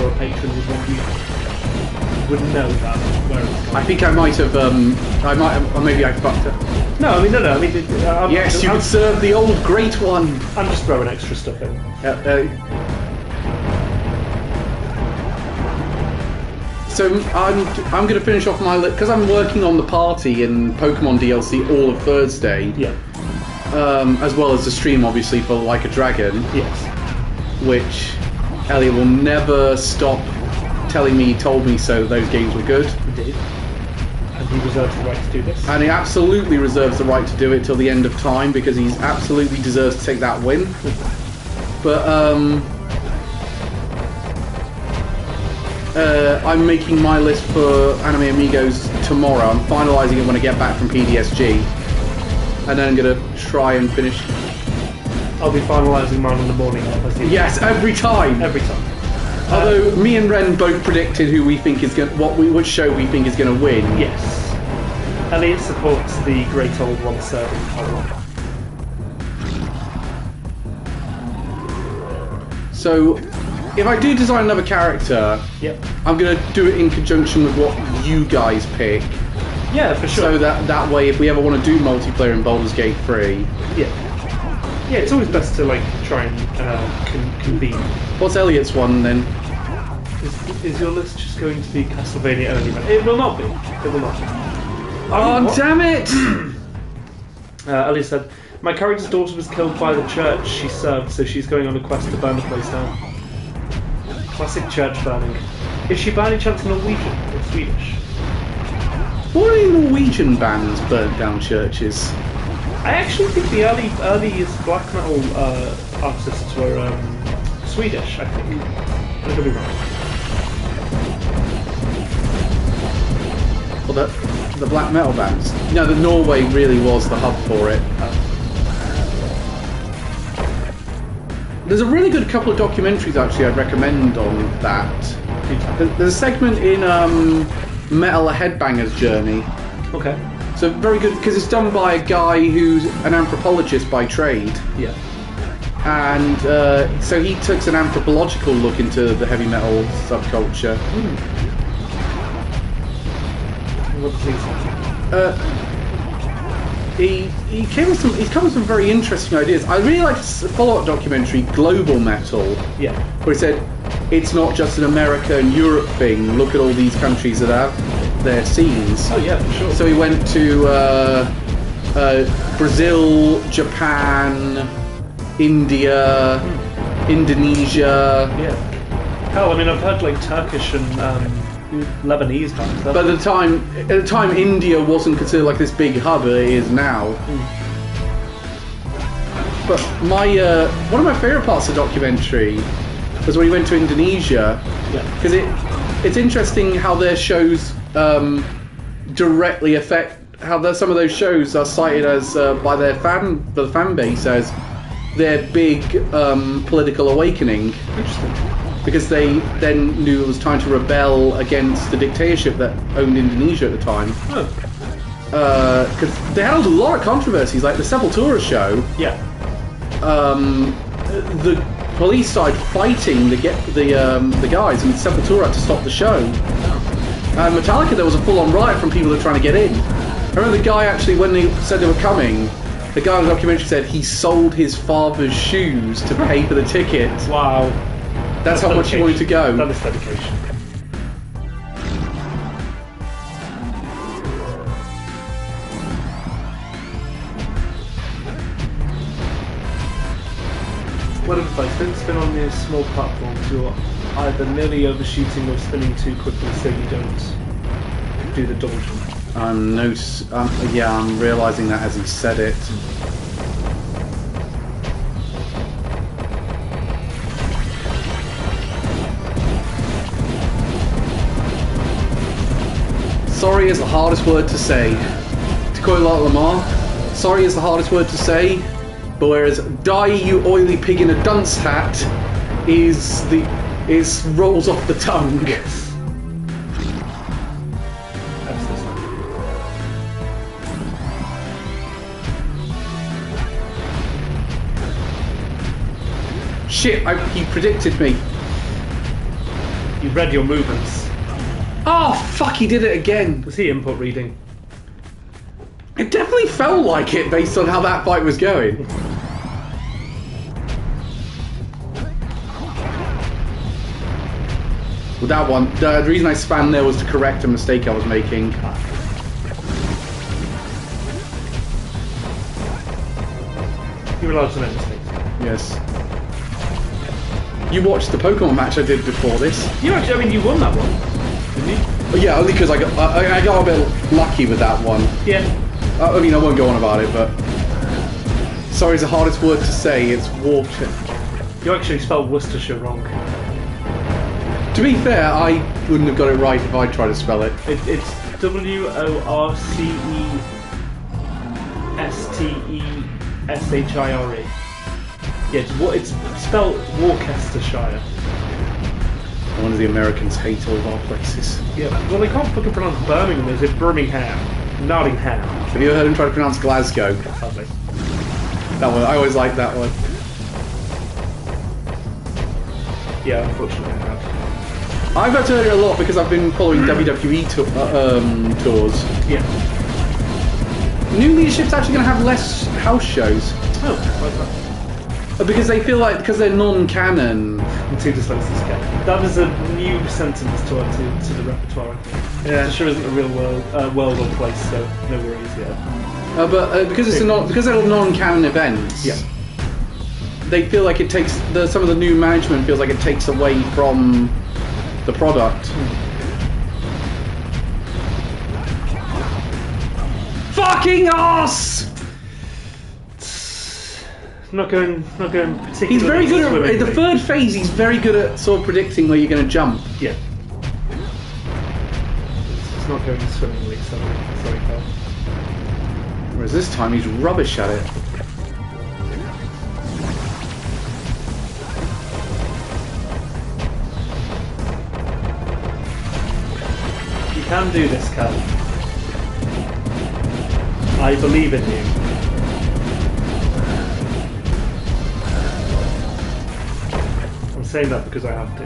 S1: or a patron would want you. Wouldn't know that where it's gone.
S2: I think I might have. Or maybe I fucked up.
S1: No, I mean no. I mean,
S2: yes, you could serve the old great one.
S1: I'm just throwing extra stuff in.
S2: So I'm going to finish off my list because I'm working on the party in Pokemon DLC all of Thursday.
S1: Yeah.
S2: As well as the stream, obviously, for Like a Dragon.
S1: Yes.
S2: Which Elliot will never stop telling me he told me so those games were good.
S1: He did. And he reserves the right to do this.
S2: And he absolutely reserves the right to do it till the end of time because he absolutely deserves to take that win. But I'm making my list for Anime Amigos tomorrow. I'm finalising it when I get back from PDSG. And then I'm going to try and finish.
S1: I'll be finalising mine in the morning.
S2: Yes, every time.
S1: Every time.
S2: Although me and Ren both predicted who we think is going, which show we think is going to win.
S1: Yes. Elliot supports the Great Old One serving power.
S2: So, if I do design another character,
S1: Yep.
S2: I'm going to do it in conjunction with what you guys pick.
S1: Yeah, for sure.
S2: So that way, if we ever want to do multiplayer in Baldur's Gate 3...
S1: Yeah. Yeah, it's always best to like try and convene.
S2: What's Elliot's one then?
S1: Is your list just going to be Castlevania only? It will not be. It will not be.
S2: Oh, damn it!
S1: Ellie said, my character's daughter was killed by the church she served, so she's going on a quest to burn the place down. Classic church burning. Is she by any chance Norwegian or Swedish?
S2: Why do Norwegian bands burn down churches?
S1: I actually think the earliest black metal artists were Swedish, I think. I could be wrong.
S2: Well, the black metal bands? No, the Norway really was the hub for it. There's a really good couple of documentaries actually I'd recommend on that. There's a segment in Metal a Headbanger's Journey.
S1: Okay.
S2: So very good because it's done by a guy who's an anthropologist by trade.
S1: Yeah.
S2: And so he took an anthropological look into the heavy metal subculture.
S1: What does he say?
S2: He's come with some very interesting ideas. I really liked the follow-up documentary, Global Metal.
S1: Yeah.
S2: Where he said it's not just an America and Europe thing. Look at all these countries that have their scenes.
S1: Oh yeah, for sure.
S2: So he went to Brazil, Japan, India, Indonesia.
S1: Yeah. Hell, I mean, I've heard like Turkish and Lebanese bands.
S2: But at the time, India wasn't considered like this big hub it is now. But one of my favourite parts of the documentary was when he went to Indonesia.
S1: Yeah.
S2: Because it's interesting how their shows directly affect how some of those shows are cited as by the fan base as their big political awakening.
S1: Interesting.
S2: Because they then knew it was time to rebel against the dictatorship that owned Indonesia at the time. Because they had a lot of controversies, like the Sepultura show.
S1: Yeah.
S2: The police started fighting the guys, and Sepultura had to stop the show. And Metallica, there was a full-on riot from people that were trying to get in. I remember the guy actually, when they said they were coming, the guy in the documentary said he sold his father's shoes to pay for the ticket.
S1: Wow.
S2: That's how much he wanted to go.
S1: That is dedication. What advice? Don't spin on these small platforms. You're either nearly overshooting or spinning too quickly so you don't do the double jump.
S2: I'm realising that as he said it. Sorry is the hardest word to say. To quote Lamar, sorry is the hardest word to say, but whereas die you oily pig in a dunce hat rolls off the tongue. Shit, he predicted me.
S1: You read your movements.
S2: Oh, fuck, he did it again.
S1: Was he input reading?
S2: It definitely felt like it based on how that fight was going. With that one, the reason I spammed there was to correct a mistake I was making.
S1: You're allowed to make mistakes.
S2: Yes. You watched the Pokemon match I did before this.
S1: You actually, I mean, you won that one, didn't you?
S2: Yeah, only because I got a bit lucky with that one.
S1: Yeah.
S2: I mean, I won't go on about it, but... Sorry is the hardest word to say, it's water.
S1: You actually spelled Worcestershire wrong.
S2: To be fair, I wouldn't have got it right if I tried to spell it.
S1: It's WORCESTESHIRE. Yeah, it's spelled Worcestershire.
S2: I wonder the Americans hate all of our places.
S1: Yeah, well, they can't fucking pronounce Birmingham, they say Birmingham. Nottingham.
S2: Have you ever heard him try to pronounce Glasgow?
S1: Sadly.
S2: That one, I always like that one.
S1: Yeah, unfortunately I have.
S2: I've had to hear it a lot because I've been following WWE tours.
S1: Yeah.
S2: New leadership's actually going to have less house shows.
S1: Oh, why's that?
S2: Because they feel like, because they're non-canon.
S1: I'm too dyslexic. That is a new sentence to add to the repertoire, I think.
S2: Yeah.
S1: It sure isn't a real world or place, so no worries, yeah.
S2: Because it's because they're non-canon events.
S1: Yeah.
S2: They feel like it takes some of the new management feels like it takes away from the product. Fucking ass!
S1: Not going particularly.
S2: He's very good at the third phase. He's very good at sort of predicting where you're going to jump.
S1: Yeah. It's not going swimmingly, sorry, pal.
S2: Whereas this time he's rubbish at it.
S1: You can do this, Cal. I believe in you. I'm saying that because I have to.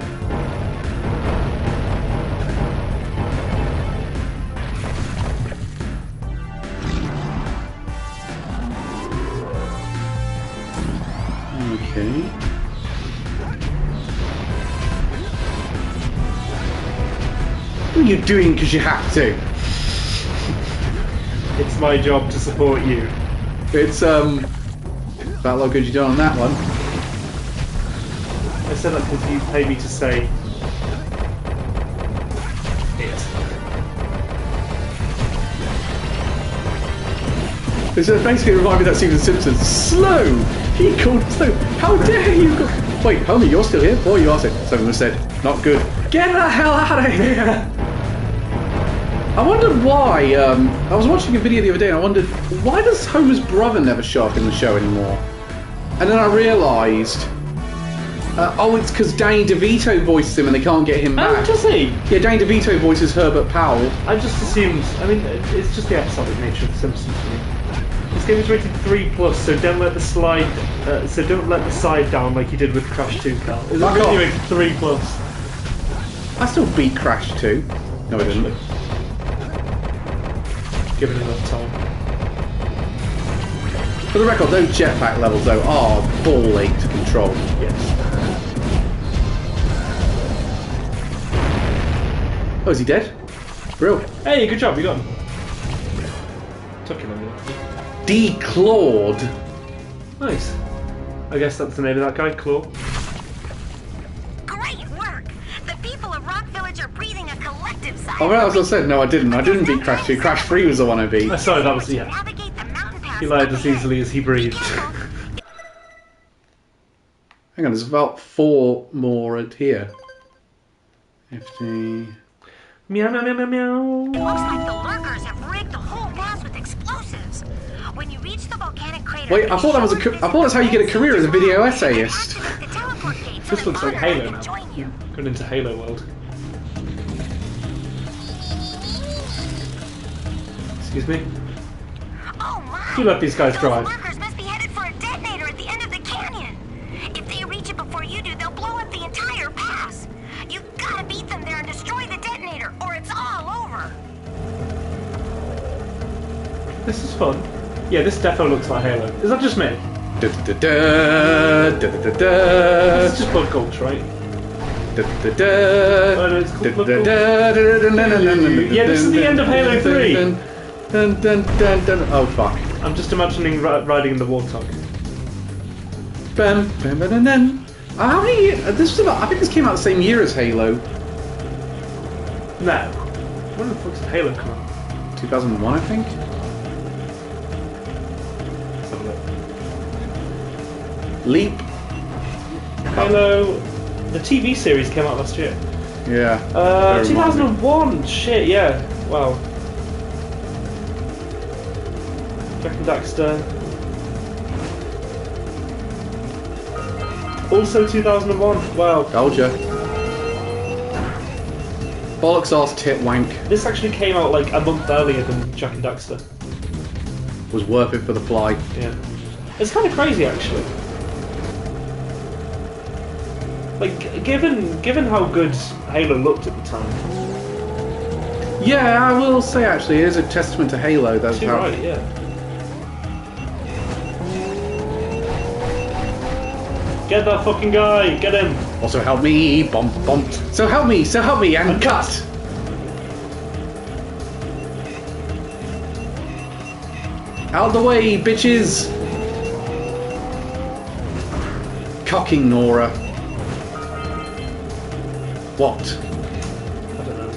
S2: Okay. What are you doing because you have to?
S1: It's my job to support you.
S2: It's about how good you done on that one.
S1: I said that because you pay me to say it.
S2: It's basically reminded me of that scene in The Simpsons. Slow! He called slow. How dare you? Wait, homie, you're still here? Boy, you are sick. Someone said, not good. Get the hell out of here! I wondered why. I was watching a video the other day and I wondered, why does Homer's brother never show up in the show anymore? And then I realised, it's because Danny DeVito voices him and they can't get him back.
S1: Oh, does he?
S2: Yeah, Danny DeVito voices Herbert Powell.
S1: I just assumed. I mean, it's just the episodic nature of The Simpsons for me. This game is rated 3+, so don't let the slide. So don't let the side down like you did with Crash 2, Cal. Is it really rated 3+?
S2: I still beat Crash 2. No, I didn't.
S1: Given enough time.
S2: For the record, those jetpack levels though are ball ache to control.
S1: Yes.
S2: Oh, is he dead? Real.
S1: Hey, good job, you got him. Took him a minute.
S2: Declawed.
S1: Nice. I guess that's the name of that guy, Claw.
S6: Great work! The people of Rock Village are breathing a collective sigh.
S2: Oh, well, as I said, no, I didn't. I didn't beat Crash 2. Crash 3 was the one I beat.
S1: Sorry, that was, yeah.
S6: Navigate the mountain pass.
S1: He lied as easily as he breathed.
S2: Hang on, there's about 4 more at here. 50...
S1: Meow, meow, meow, meow, meow.
S6: It looks like the lurkers have rigged the whole pass with explosives. When you reach the volcanic crater...
S2: Wait, I thought that was I thought that's how you get a career as a video essayist.
S1: This looks like Halo now. Going into Halo world. Excuse me?
S6: Oh my!
S1: You let these guys drive.
S6: Those lurkers must be headed for a detonator at the end of the canyon. If they reach it before you do, they'll blow up the entire pass. You've got to beat them there and destroy the detonator, or it's all over.
S1: This is fun. Yeah, this defo looks like Halo. Is that just me? This is just Blood Gulch, right? Oh, no, it's called Blood Gulch. Yeah, this is the end of Halo 3.
S2: Oh fuck.
S1: I'm just imagining riding in the Warthog.
S2: How many? This was about. I think this came out the same year as Halo.
S1: No. When the fuck did Halo come out?
S2: 2001, I think.
S1: Let's have a look.
S2: Leap.
S1: Halo. The TV series came out last year.
S2: Yeah.
S1: 2001. Shit. Yeah. Wow. Jak and Daxter. Also 2001. Wow.
S2: Told ya. Bollocks ass tit wank.
S1: This actually came out like a month earlier than Jak and Daxter.
S2: Was worth it for the fly.
S1: Yeah. It's kind of crazy actually. Like, given how good Halo looked at the time.
S2: Yeah, I will say actually, it is a testament to Halo. That's
S1: Too
S2: how.
S1: right, yeah. Get that fucking guy! Get him!
S2: Also help me, bomb. So help me, and cut! Out the way, bitches! Cocking Nora. What?
S1: I don't know.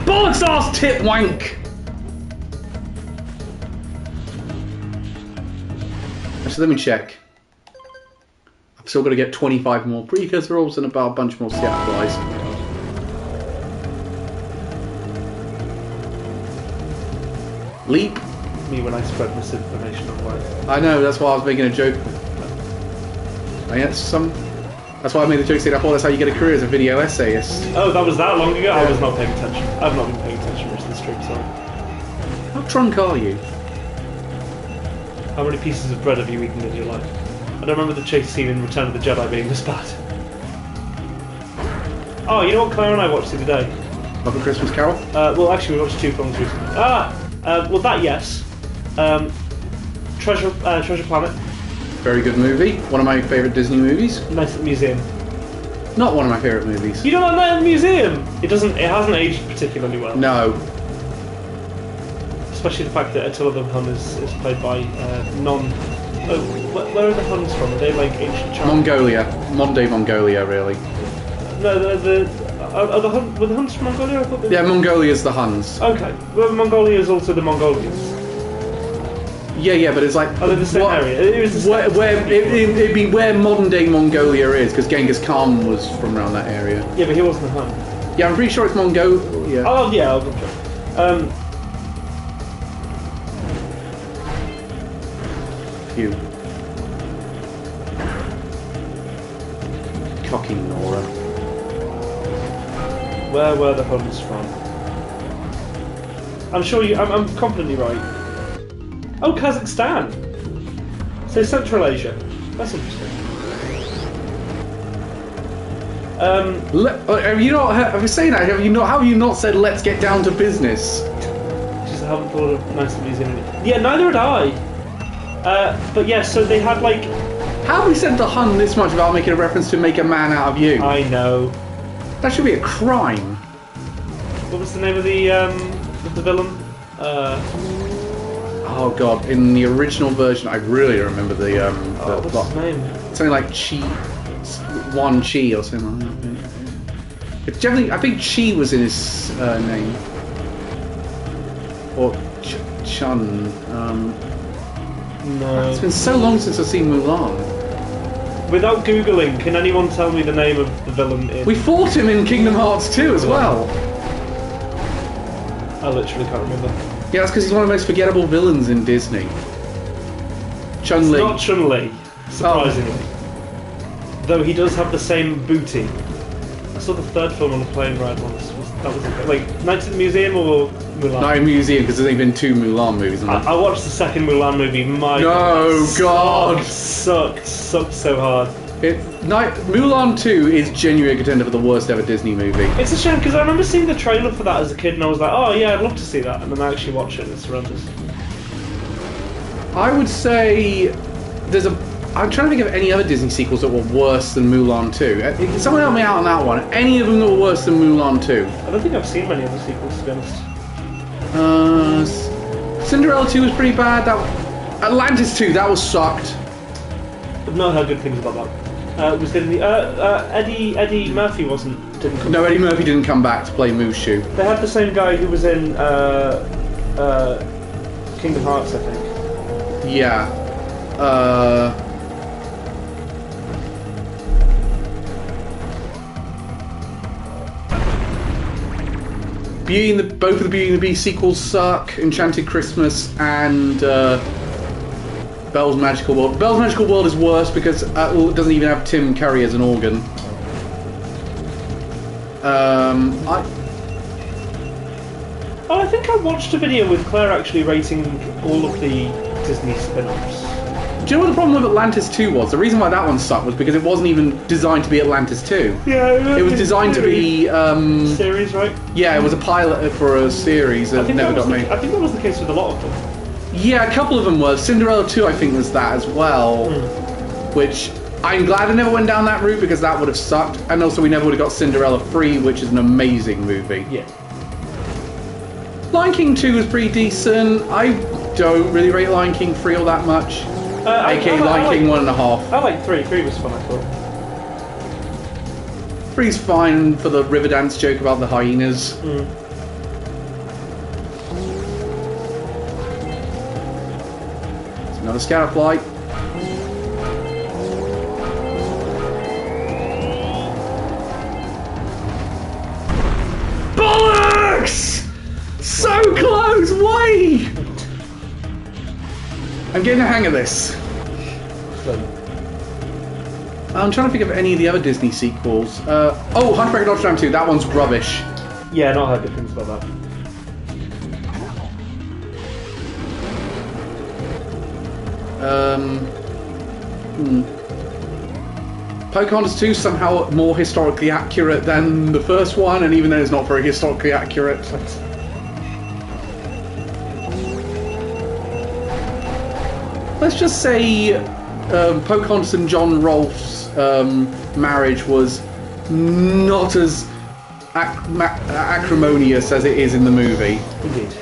S2: Bollocks ass tit wank! Actually, let me check. I've still got to get 25 more precursor orbs and about a bunch more scout flies. Leap.
S1: Me when I spread misinformation online.
S2: I know, that's why I was making a joke. That's why I made the joke saying I thought that's how you get a career as a video essayist.
S1: Oh, that was that long ago? Yeah. I was not paying attention. I've not been paying attention much to the stream, sorry.
S2: How drunk are you?
S1: How many pieces of bread have you eaten in your life? I don't remember the chase scene in Return of the Jedi being this bad. Oh, you know what Claire and I watched the other day?
S2: Muppet Christmas Carol?
S1: Well, actually, we watched 2 films recently. Well, that, yes. Treasure Planet.
S2: Very good movie. One of my favourite Disney movies.
S1: Night at the Museum.
S2: Not one of my favourite movies.
S1: You don't like Night at the Museum? It hasn't aged particularly well.
S2: No.
S1: Especially the fact that Attila the Hun is played by where are the Huns from? Are they like ancient China?
S2: Mongolia. Modern day Mongolia, really.
S1: No, were the Huns from Mongolia? I thought they were...
S2: Yeah, Mongolia's the Huns.
S1: Okay. Well, Mongolia is also the Mongolians.
S2: Yeah, but it's like...
S1: Are they the same area? It was the same
S2: it'd be where modern day Mongolia is, because Genghis Khan was from around that area.
S1: Yeah, but he wasn't a Hun.
S2: Yeah, I'm pretty sure it's Mongolia.
S1: Oh, yeah, I'll double check.
S2: Phew. Cocking Nora.
S1: Where were the Huns from? I'm sure I'm confidently right. Oh, Kazakhstan! So Central Asia. That's interesting.
S2: Have you not? Have you saying that? How have you not said let's get down to business?
S1: Just haven't thought of Night at the Museum. Yeah, neither had I. But yeah, so they had like...
S2: How have we said the Hun this much about making a reference to make a man out of you?
S1: I know.
S2: That should be a crime.
S1: What was the name of the villain?
S2: Oh god, in the original version, I really don't remember the
S1: what's his name?
S2: Something like Chi, Wan Chi or something like that. It's generally, I think Chi was in his name. Or Chun.
S1: No.
S2: It's been so long since I've seen Mulan.
S1: Without Googling, can anyone tell me the name of the villain in...
S2: We fought him in Kingdom Hearts 2 as well.
S1: I literally can't remember.
S2: Yeah, that's because he's one of the most forgettable villains in Disney. Chun-Li.
S1: It's not Chun-Li, surprisingly. Though he does have the same booty. I saw the third film on the plane ride once. That was like Night at the Museum or Mulan?
S2: Night at the Museum, because there's only been 2 Mulan movies.
S1: I watched the second Mulan movie. My
S2: God,
S1: sucked so hard.
S2: Mulan 2 is genuinely a contender for the worst ever Disney movie.
S1: It's a shame because I remember seeing the trailer for that as a kid and I was like, oh yeah, I'd love to see that, and then I actually watched it and it's horrendous.
S2: I would say I'm trying to think of any other Disney sequels that were worse than Mulan 2. Someone help me out on that one. Any of them that were worse than Mulan 2?
S1: I don't think I've seen many other sequels, to be honest.
S2: Cinderella 2 was pretty bad. Atlantis 2, that was sucked.
S1: I've not heard good things about that. Was getting the Eddie Murphy didn't come.
S2: No, Eddie Murphy didn't come back to play Mushu.
S1: They had the same guy who was in Kingdom Hearts, I think.
S2: Yeah. both of the Beauty and the Beast sequels suck. Enchanted Christmas and Belle's Magical World. Belle's Magical World is worse because it doesn't even have Tim Curry as an organ.
S1: I think I watched a video with Claire actually rating all of the Disney spin-offs.
S2: Do you know what the problem with Atlantis 2 was? The reason why that one sucked was because it wasn't even designed to be Atlantis 2.
S1: Yeah,
S2: it was designed to be...
S1: series, right?
S2: Yeah, it was a pilot for a series that never got made.
S1: I think that was the case with a lot of them.
S2: Yeah, a couple of them were. Cinderella 2, I think, was that as well. Which, I'm glad I never went down that route because that would have sucked. And also, we never would have got Cinderella 3, which is an amazing movie.
S1: Yeah.
S2: Lion King 2 was pretty decent. I don't really rate Lion King 3 all that much. AKA Lion King 1.5.
S1: I like 3. 3 was fun, I thought.
S2: 3's fine for the Riverdance joke about the hyenas. It's another scatter flight. Bollocks! So close! Why? I'm getting the hang of this. I'm trying to think of any of the other Disney sequels. Hunchback of Notre Dame 2, that one's rubbish.
S1: Yeah, not heard good things about that.
S2: Pocahontas 2 somehow more historically accurate than the first one, and even though it's not very historically accurate. Let's just say Pocahontas and John Rolfe's marriage was not as acrimonious as it is in the movie.
S1: Indeed.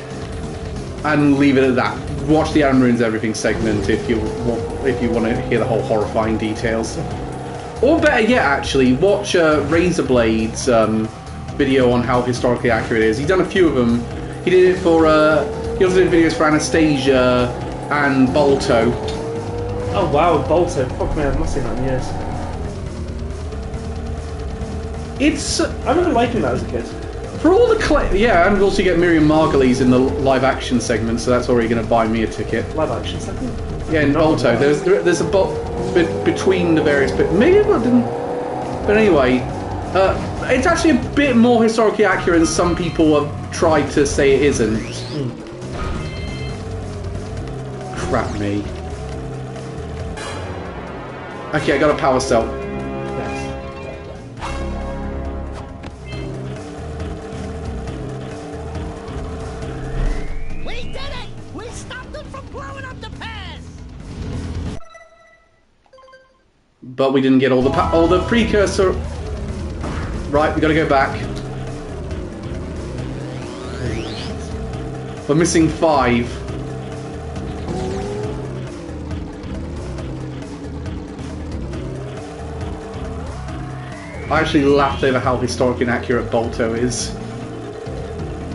S2: And leave it at that. Watch the Aaron Ruins Everything segment if you want to hear the whole horrifying details. Or better yet, actually, watch Razorblade's video on how historically accurate it is. He's done a few of them. He did it for... he also did videos for Anastasia and Balto.
S1: Oh wow, Balto. Fuck me, I've not seen that in years. I remember liking that as a kid.
S2: For all the yeah, and also you get Miriam Margolyes in the live action segment, so that's already going to buy me a ticket.
S1: Live action segment?
S2: Yeah, in Balto. There's a bot between the various bits. Maybe it didn't. But anyway, it's actually a bit more historically accurate than some people have tried to say it isn't. Crap me. Okay, I got a power cell.
S7: We did it! We stopped them from blowing up the pass!
S2: But we didn't get all the precursor. Right, we got to go back. We're missing 5. I actually laughed over how historically inaccurate Balto is.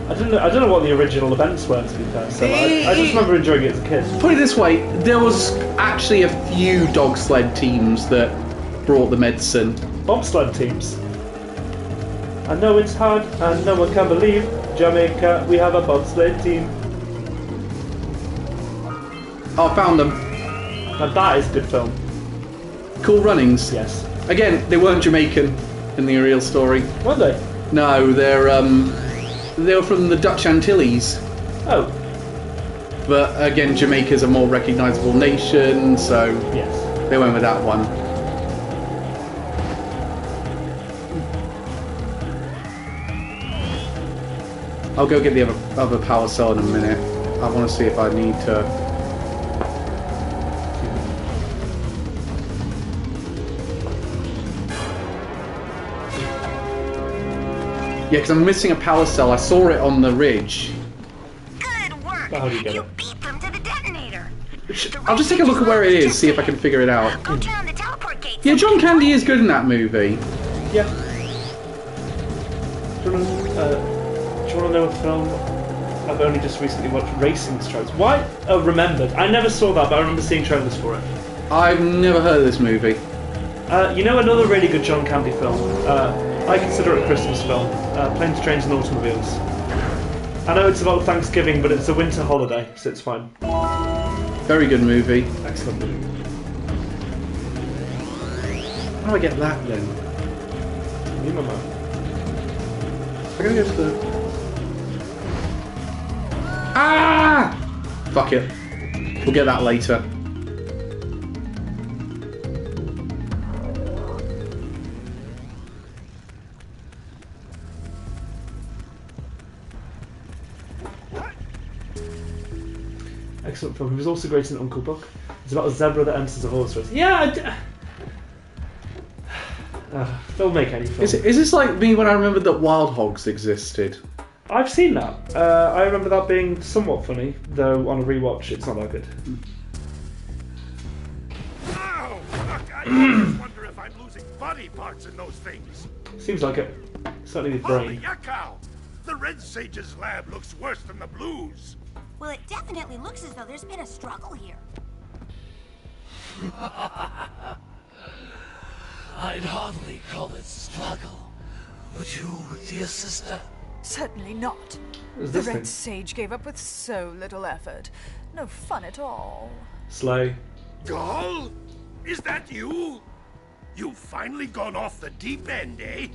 S1: I don't know what the original events were, to be fair, so I just remember enjoying it as a kid.
S2: Put it this way, there was actually a few dog sled teams that brought the medicine.
S1: Bobsled teams. I know it's hard, and no one can believe Jamaica, we have a bobsled team.
S2: Oh, I found them.
S1: And that is a good film.
S2: Cool Runnings.
S1: Yes.
S2: Again, they weren't Jamaican in the real story.
S1: Were they?
S2: No, they were from the Dutch Antilles.
S1: Oh.
S2: But again, Jamaica's a more recognisable nation, so
S1: yes,
S2: they went with that one. I'll go get the other power cell in a minute. I want to see if I need to... Yeah, because I'm missing a power cell. I saw it on the ridge.
S6: Good work.
S1: How do you get
S6: You
S1: it?
S6: beat them to the detonator.
S2: I'll just take a look at where it is, see if I can figure it out.
S6: Go turn on the teleport gates.
S2: Yeah, John Candy is good in that movie.
S1: Yeah. Do you want to know a film I've only just recently watched? Racing Stripes. Why? Oh, Remembered. I never saw that, but I remember seeing trailers for it.
S2: I've never heard of this movie.
S1: You know another really good John Candy film? I consider it a Christmas film. Planes, Trains and Automobiles. I know it's about Thanksgiving, but it's a winter holiday, so it's fine.
S2: Very good movie.
S1: Excellent movie.
S2: How do I get that then?
S1: You know, man.
S2: I'm gonna go to the... Ah! Fuck it. We'll get that later.
S1: Excellent film. He was also great in Uncle Buck. It's about a zebra that enters a horse race. Yeah, they'll make any film.
S2: Is this like me when I remembered that Wild Hogs existed?
S1: I've seen that. I remember that being somewhat funny, though on a rewatch it's not that good.
S4: Oh, fuck, I always wonder if I'm losing body parts in those things.
S1: Seems like it. Certainly the
S4: Holy
S1: brain.
S4: yakkow! The Red Sage's lab looks worse than the Blues.
S6: Well, it definitely looks as though there's been a struggle here.
S8: I'd hardly call it struggle. Would you, dear sister?
S9: Certainly not.
S1: What's
S9: The
S1: this
S9: Red
S1: thing?
S9: Sage gave up with so little effort. No fun at all.
S1: Slay.
S4: Gall? Is that you? You've finally gone off the deep end, eh?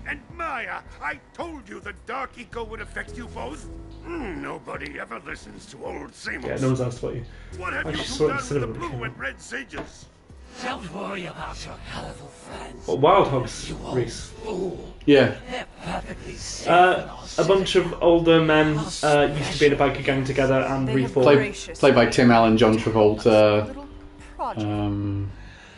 S4: And Maya, I told you the Dark Eco would affect you both. Nobody ever listens to old Samos.
S1: Yeah, no one's asked about you.
S4: What have
S1: I
S4: you
S1: just
S4: two
S1: saw it in
S4: done with the
S1: cinema when it
S4: Blue
S1: came
S4: and
S1: out.
S4: Red Sages?
S8: Don't worry about your colorful friends.
S1: What, Wild Hogs,
S8: You old
S1: Reese?
S8: fool.
S2: Yeah.
S8: They're perfectly safe.
S1: A bunch of older men used to be in a biker gang together and
S9: They have
S1: reformed.
S2: Played by Tim Allen, John Travolta.
S9: Little project.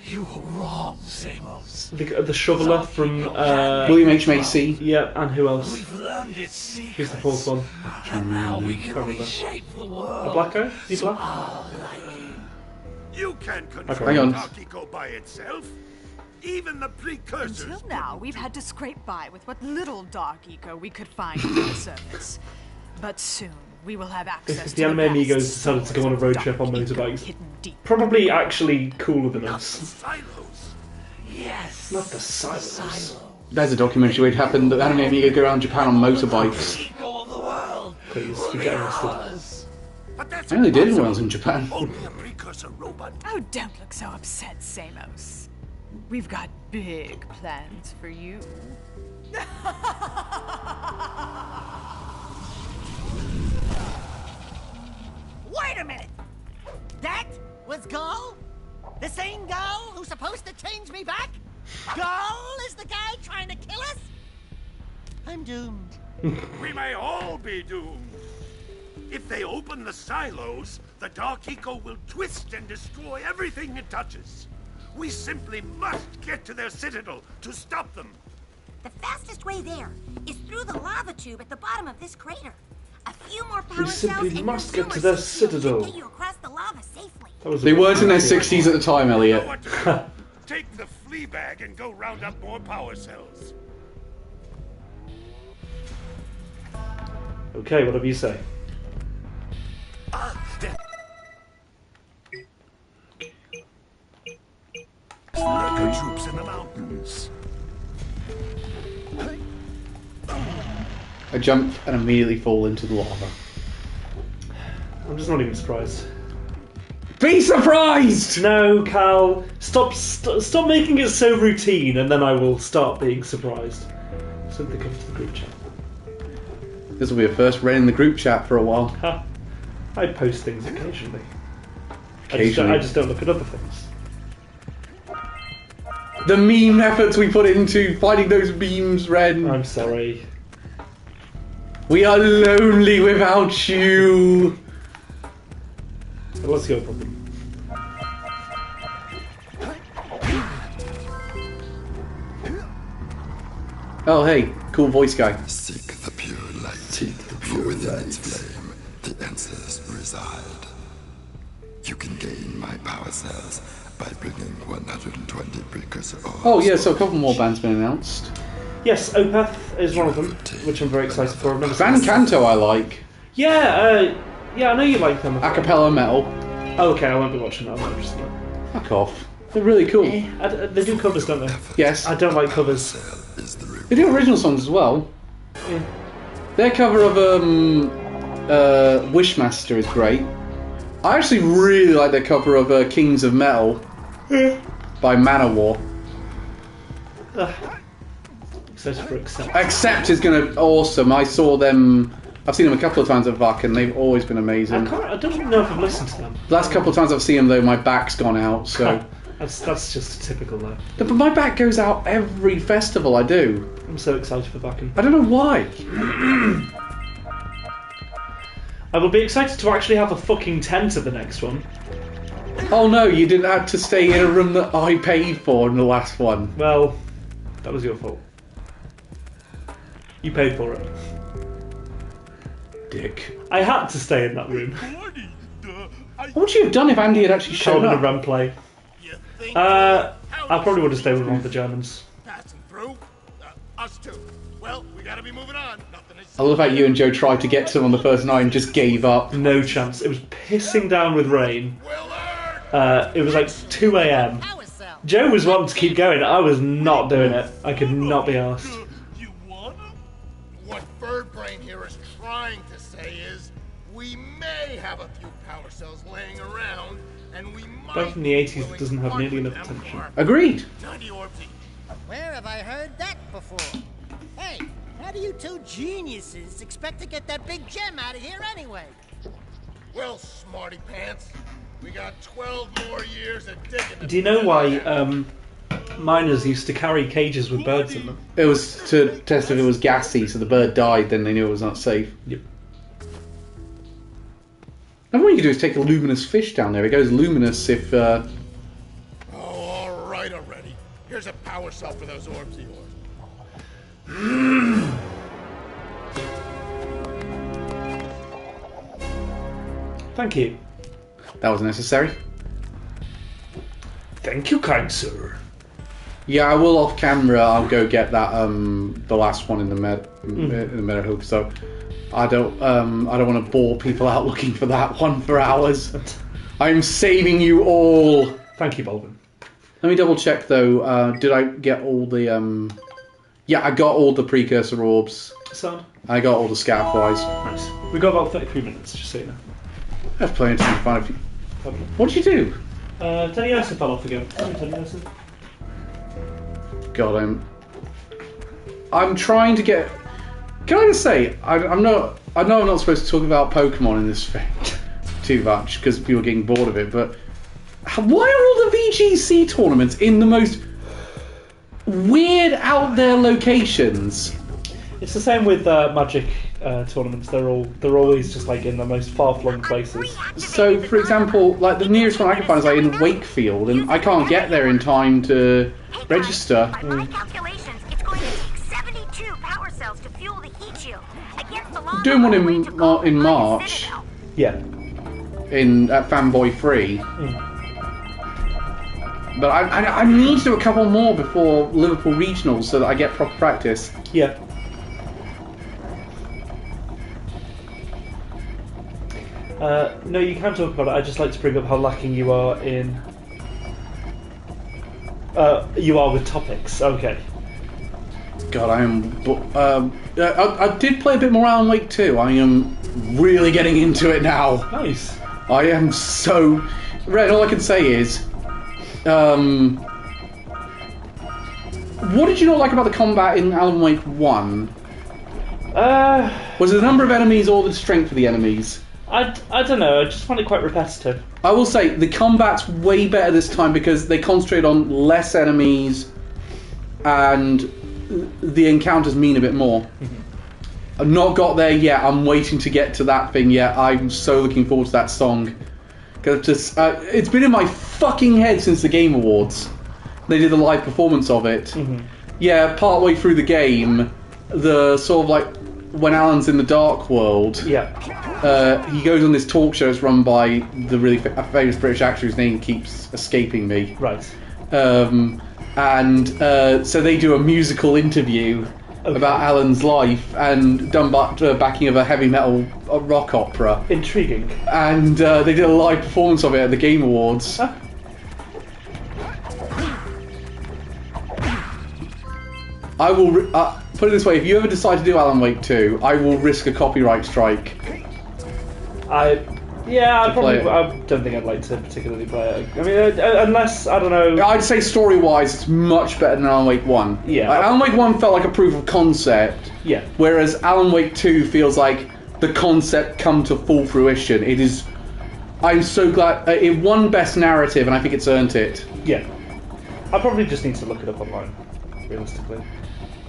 S8: You were wrong, Samos.
S1: The shoveler from
S2: William H. Macy.
S1: yeah, and who else?
S8: We've learned its secrets.
S1: Who's the fourth one?
S8: And now we can
S1: Can't remember.
S8: reshape the world.
S1: A black guy? Is he black?
S4: You can't control
S1: Okay.
S2: Hang on.
S4: Dark Eco by itself. Even the precursors.
S9: Until now, we've had to scrape by with what little Dark Eco we could find on the surface. But soon, we will have access
S1: If
S9: to
S1: the anime
S9: vast
S1: amigos decided to go on a road trip on
S9: Dark Eco
S1: motorbikes.
S9: hidden deep.
S1: Probably actually cooler than
S4: Not
S1: us.
S4: the silos.
S8: Yes.
S1: Not the silos.
S8: Silo.
S2: There's a documentary where it happened that Anime Amiga go around Japan on motorbikes.
S8: Eco of the world.
S1: Please, we get arrested.
S8: Ours.
S4: But that's
S2: I only did when I
S4: impossible.
S2: was in Japan.
S4: Only a precursor robot.
S9: Oh, don't look so upset, Samos. We've got big plans for you.
S7: Wait a minute! That was Gull? The same Gull who's supposed to change me back? Gull is the guy trying to kill us? I'm doomed.
S4: We may all be doomed. If they open the silos, the Dark Eco will twist and destroy everything it touches. We simply must get to their citadel to stop them.
S6: The fastest way there is through the lava tube at the bottom of this crater. A few more power
S1: simply
S6: cells and
S1: must
S6: your
S1: get to
S6: zoomer
S1: their
S6: system should
S1: citadel.
S6: get you across the lava safely.
S1: That was a
S2: They
S1: bit
S2: weren't in their
S1: fancy.
S2: 60s at the time,
S4: Know
S2: Elliot.
S4: what to do. Take the flea bag and go round up more power cells.
S1: Okay, whatever you say.
S4: Lurker troops in the mountains.
S2: I jump and immediately fall into the lava.
S1: I'm just not even surprised.
S2: Be surprised!
S1: No, Cal, stop making it so routine, and then I will start being surprised. Simply come to the group chat.
S2: This will be a first read in the group chat for a while.
S1: Ha! I post things occasionally.
S2: Occasionally.
S1: I just don't look at other things.
S2: The meme efforts we put into finding those memes, Ren.
S1: I'm sorry.
S2: We are lonely without you.
S1: What's your problem?
S2: Oh, hey, cool voice guy.
S10: Seek the pure light. For within its flame, the answers reside. You can gain my power cells by bringing 120 precursor ores.
S2: Oh, yeah, so a couple more bands been announced.
S1: Yes, Opeth is one of them, which I'm very excited for. I've never seen
S2: Van
S1: this.
S2: Canto I like.
S1: Yeah, I know you like them.
S2: Acapella metal.
S1: Oh, okay, I won't be watching that. I'm not interested in that.
S2: Fuck off. They're really cool.
S1: They do covers, don't they?
S2: Yes.
S1: I don't like covers.
S10: Is the root.
S2: They do original songs as well.
S1: Yeah.
S2: Their cover of Wishmaster is great. I actually really like their cover of Kings of Metal by Manowar.
S1: Except for Accept.
S2: Accept is going to awesome. I saw them. I've seen them a couple of times at VAC and they've always been amazing.
S1: I don't know if I've listened to them.
S2: The last couple of times I've seen them though, my back's gone out. So
S1: that's just typical though.
S2: But my back goes out every festival I do.
S1: I'm so excited for Bakken.
S2: I don't know why.
S1: I will be excited to actually have a fucking tent at the next one.
S2: Oh no, you didn't have to stay in a room that I paid for in the last one.
S1: Well, that was your fault. You paid for it.
S2: Dick.
S1: I had to stay in that room.
S2: What would you have done if Andy had actually shown up?
S1: A run play. I probably would have stayed with one of the Germans.
S4: Passing through? Us too. Well, we gotta be moving on. Nothing is...
S2: I love how you and Joe tried to get to them on the first night and just gave up.
S1: No chance. It was pissing down with rain. It was like 2 a.m. Joe was wanting to keep going. I was not doing it. I could not be arsed.
S4: What Birdbrain here is trying to say is, we may have a few power cells laying around, and we might...
S1: Both from the 80s that doesn't have nearly enough attention.
S2: Agreed.
S7: Where have I heard that before? Hey, how do you two geniuses expect to get that big gem out of here anyway?
S4: Well, smarty pants, we got 12 more years of digging.
S1: Do you know why miners used to carry cages with birds in them?
S2: It was to test if it was gassy, so the bird died, then they knew it was not safe.
S1: Yep.
S2: And what you can do is take a luminous fish down there. It goes luminous if...
S4: Oh, alright already. Here's a power cell for those orbs of yours.
S1: Thank you.
S2: That was necessary.
S1: Thank you, kind sir.
S2: Yeah, I will off camera. I'll go get that the last one in the Meadowhook. So I don't want to bore people out looking for that one for hours. I'm saving you all.
S1: Thank you, Baldwin.
S2: Let me double check though. Did I get all the Yeah, I got all the precursor orbs.
S1: Sound.
S2: I got all the scatflies.
S1: Nice. We got about 33 minutes, just so you know.
S2: That's plenty of time to find a few. What did you do?
S1: Teddy Ursa fell off again. Teddy Ursa.
S2: God, I'm trying to get... Can I just say, I know I'm not supposed to talk about Pokemon in this thing too much, because people are getting bored of it, but why are all the VGC tournaments in the most weird, out there locations?
S1: It's the same with Magic tournaments. They're always just like in the most far-flung places.
S2: So, for example, like the nearest one I can find is like in Wakefield, and I can't get there in time to register.
S6: By my calculations, it's going to take 72 power cells to fuel the heat shield. Against the law,
S2: Doing one in March.
S1: Yeah.
S2: At Fanboy 3. But I need to do a couple more before Liverpool Regionals so that I get proper practice.
S1: Yeah. No, you can talk about it. I'd just like to bring up how lacking you are in... you are with topics. Okay.
S2: God, I am... I did play a bit more Alan Wake 2. I am really getting into it now.
S1: Nice.
S2: I am so... Red, all I can say is... what did you not like about the combat in Alan Wake 1? Was it the number of enemies or the strength of the enemies?
S1: I don't know, I just find it quite repetitive.
S2: I will say, the combat's way better this time because they concentrate on less enemies and the encounters mean a bit more. I've not got there yet, I'm waiting to get to that thing yet. I'm so looking forward to that song. Cause it's been in my fucking head since the Game Awards. They did a live performance of it. Yeah, partway through the game, the sort of like when Alan's in the Dark World.
S1: Yeah.
S2: He goes on this talk show. It's run by the really famous British actor whose name keeps escaping me.
S1: Right.
S2: So they do a musical interview about Alan's life and done backing of a heavy metal rock opera.
S1: Intriguing.
S2: And they did a live performance of it at the Game Awards.
S1: Huh?
S2: I will put it this way: if you ever decide to do Alan Wake 2, I will risk a copyright strike.
S1: I don't think I'd like to particularly play it. I mean, unless, I don't know...
S2: I'd say story-wise, it's much better than Alan Wake 1.
S1: Yeah.
S2: Alan Wake 1 felt like a proof of concept.
S1: Yeah.
S2: Whereas Alan Wake 2 feels like the concept come to full fruition. It is... I'm so glad... it won Best Narrative, and I think it's earned it.
S1: Yeah. I probably just need to look it up online, realistically.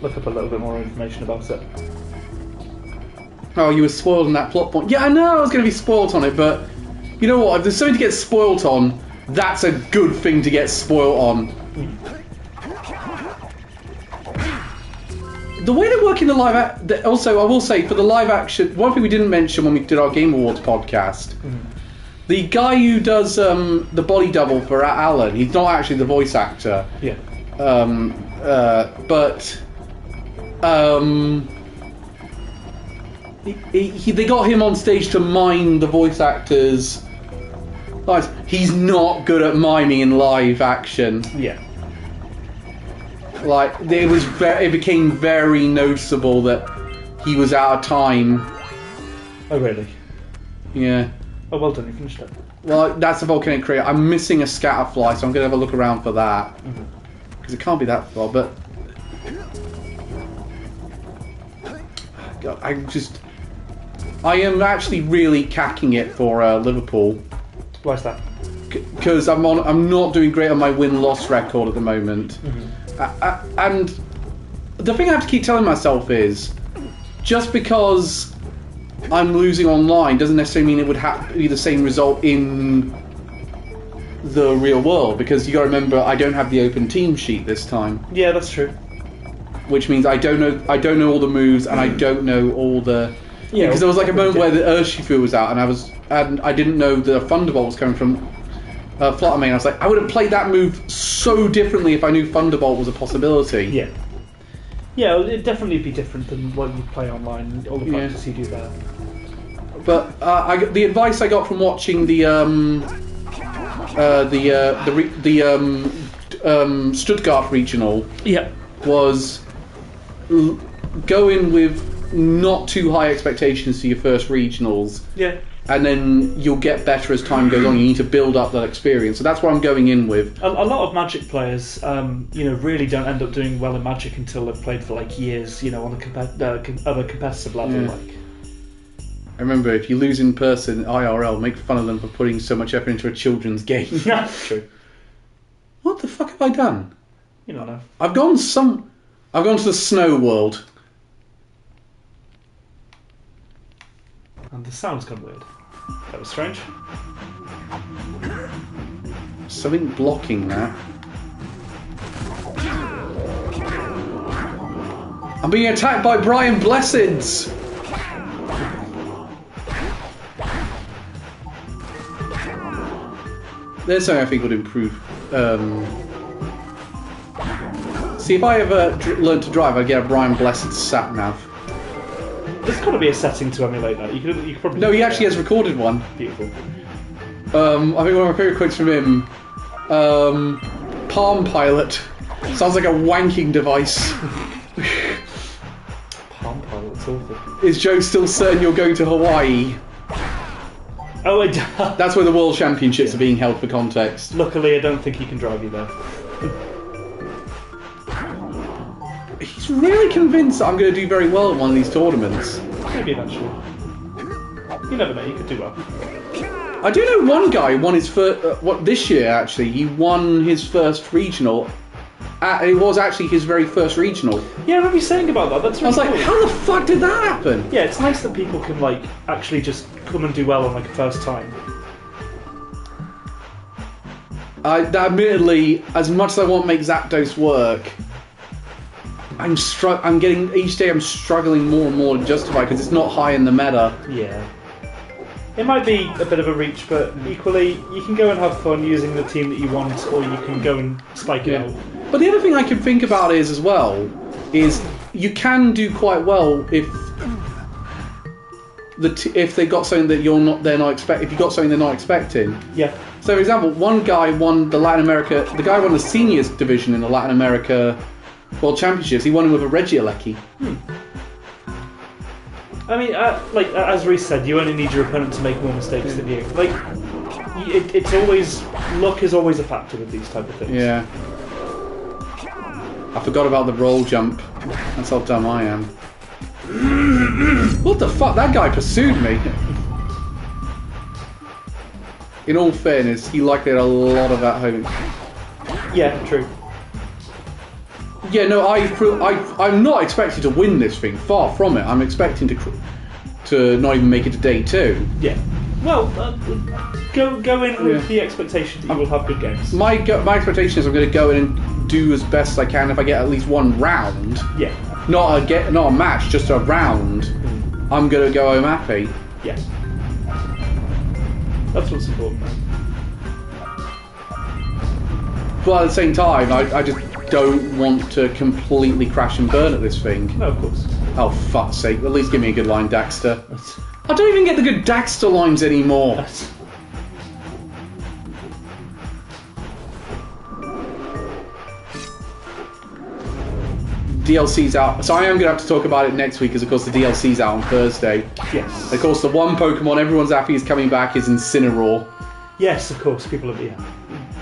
S1: Look up a little bit more information about it.
S2: Oh, you were spoiled on that plot point. Yeah, I know I was going to be spoiled on it, but you know what? If there's something to get spoiled on, that's a good thing to get spoiled on. The way they work in the live... also, I will say, for the live action... One thing we didn't mention when we did our Game Awards podcast, the guy who does the body double for Alan, he's not actually the voice actor.
S1: Yeah.
S2: But... they got him on stage to mime the voice actors. He's not good at miming in live action.
S1: Yeah.
S2: Like, it became very noticeable that he was out of time.
S1: Oh, really?
S2: Yeah.
S1: Oh, well done, you finished it.
S2: Well, that's a volcanic crater. I'm missing a scatterfly, so I'm going to have a look around for that. Because it can't be that far, but... God, I am actually really cacking it for Liverpool.
S1: Why's that?
S2: Because I'm not doing great on my win-loss record at the moment. And the thing I have to keep telling myself is, just because I'm losing online doesn't necessarily mean it would have to be the same result in the real world. Because you got to remember, I don't have the open team sheet this time.
S1: Yeah, that's true.
S2: Which means I don't know all the moves, and I don't know all the... Yeah, because there was like a moment where the Urshifu was out, and I didn't know the Thunderbolt was coming from Fluttermane. I was like, I would have played that move so differently if I knew Thunderbolt was a possibility.
S1: Yeah. Yeah, it'd definitely be different than what you play online, all the practice you do there.
S2: But the advice I got from watching the Stuttgart regional was go in with not too high expectations for your first regionals.
S1: Yeah.
S2: And then you'll get better as time goes on. You need to build up that experience. So that's what I'm going in with.
S1: A lot of Magic players, really don't end up doing well in Magic until they've played for like years, on a other competitive level.
S2: Yeah. I remember, if you lose in person, IRL, make fun of them for putting so much effort into a children's game.
S1: True.
S2: What the fuck have I done?
S1: You don't know.
S2: I've gone to the snow world.
S1: And the sound's gone weird. That was strange.
S2: Something blocking that. I'm being attacked by Brian Blesseds! There's something I think would improve. See, if I ever learned to drive, I'd get a Brian Blessed sat nav.
S1: There's got to be a setting to emulate that. You could probably.
S2: No, he actually has recorded one.
S1: Beautiful.
S2: I think one of my favourite quotes from him, Palm Pilot. Sounds like a wanking device.
S1: Palm Pilot's awful.
S2: Is Joe still certain you're going to Hawaii?
S1: Oh,
S2: that's where the World Championships are being held for context.
S1: Luckily, I don't think he can drive you there.
S2: He's really convinced that I'm going to do very well at one of these tournaments.
S1: Maybe eventually. You never know, you could do well.
S2: I do know one guy won his first... this year, actually, he won his first regional. It was actually his very first regional.
S1: Yeah, I remember you saying about that. That's really
S2: I was like, how the fuck did that happen?
S1: Yeah, it's nice that people can, actually just come and do well on, a first time.
S2: Admittedly, as much as I want to make Zapdos work... I'm getting each day. I'm struggling more and more to justify because it's not high in the meta.
S1: Yeah, it might be a bit of a reach, but equally, you can go and have fun using the team that you want, or you can go and spike it out.
S2: But the other thing I can think about is you can do quite well if they got something that they're not expecting. If you got something they're not expecting.
S1: Yeah.
S2: So, for example, one guy won the Latin America. The guy won the seniors division in the Latin America World Championships. He won him with a Regieleki.
S1: I mean, as Reese said, you only need your opponent to make more mistakes than you. Like, it's always luck is always a factor with these type of things.
S2: Yeah. I forgot about the roll jump. That's how dumb I am. What the fuck? That guy pursued me. In all fairness, he likely had a lot of that home.
S1: Yeah, true.
S2: Yeah, no, I'm not expecting to win this thing. Far from it. I'm expecting to not even make it to day 2.
S1: Yeah. Well, go in with the expectation that you will have good games.
S2: My expectation is I'm going to go in and do as best as I can. If I get at least one round, not a match, just a round, I'm going to go home happy.
S1: Yeah. That's what's important.
S2: But at the same time, I just don't want to completely crash and burn at this thing.
S1: No, of course.
S2: Oh, fuck's sake. At least give me a good line, Daxter. I don't even get the good Daxter lines anymore. DLC's out. So I am going to have to talk about it next week, because of course the DLC's out on Thursday.
S1: Yes.
S2: Of course, the one Pokemon everyone's happy is coming back is Incineroar.
S1: Yes, of course. People are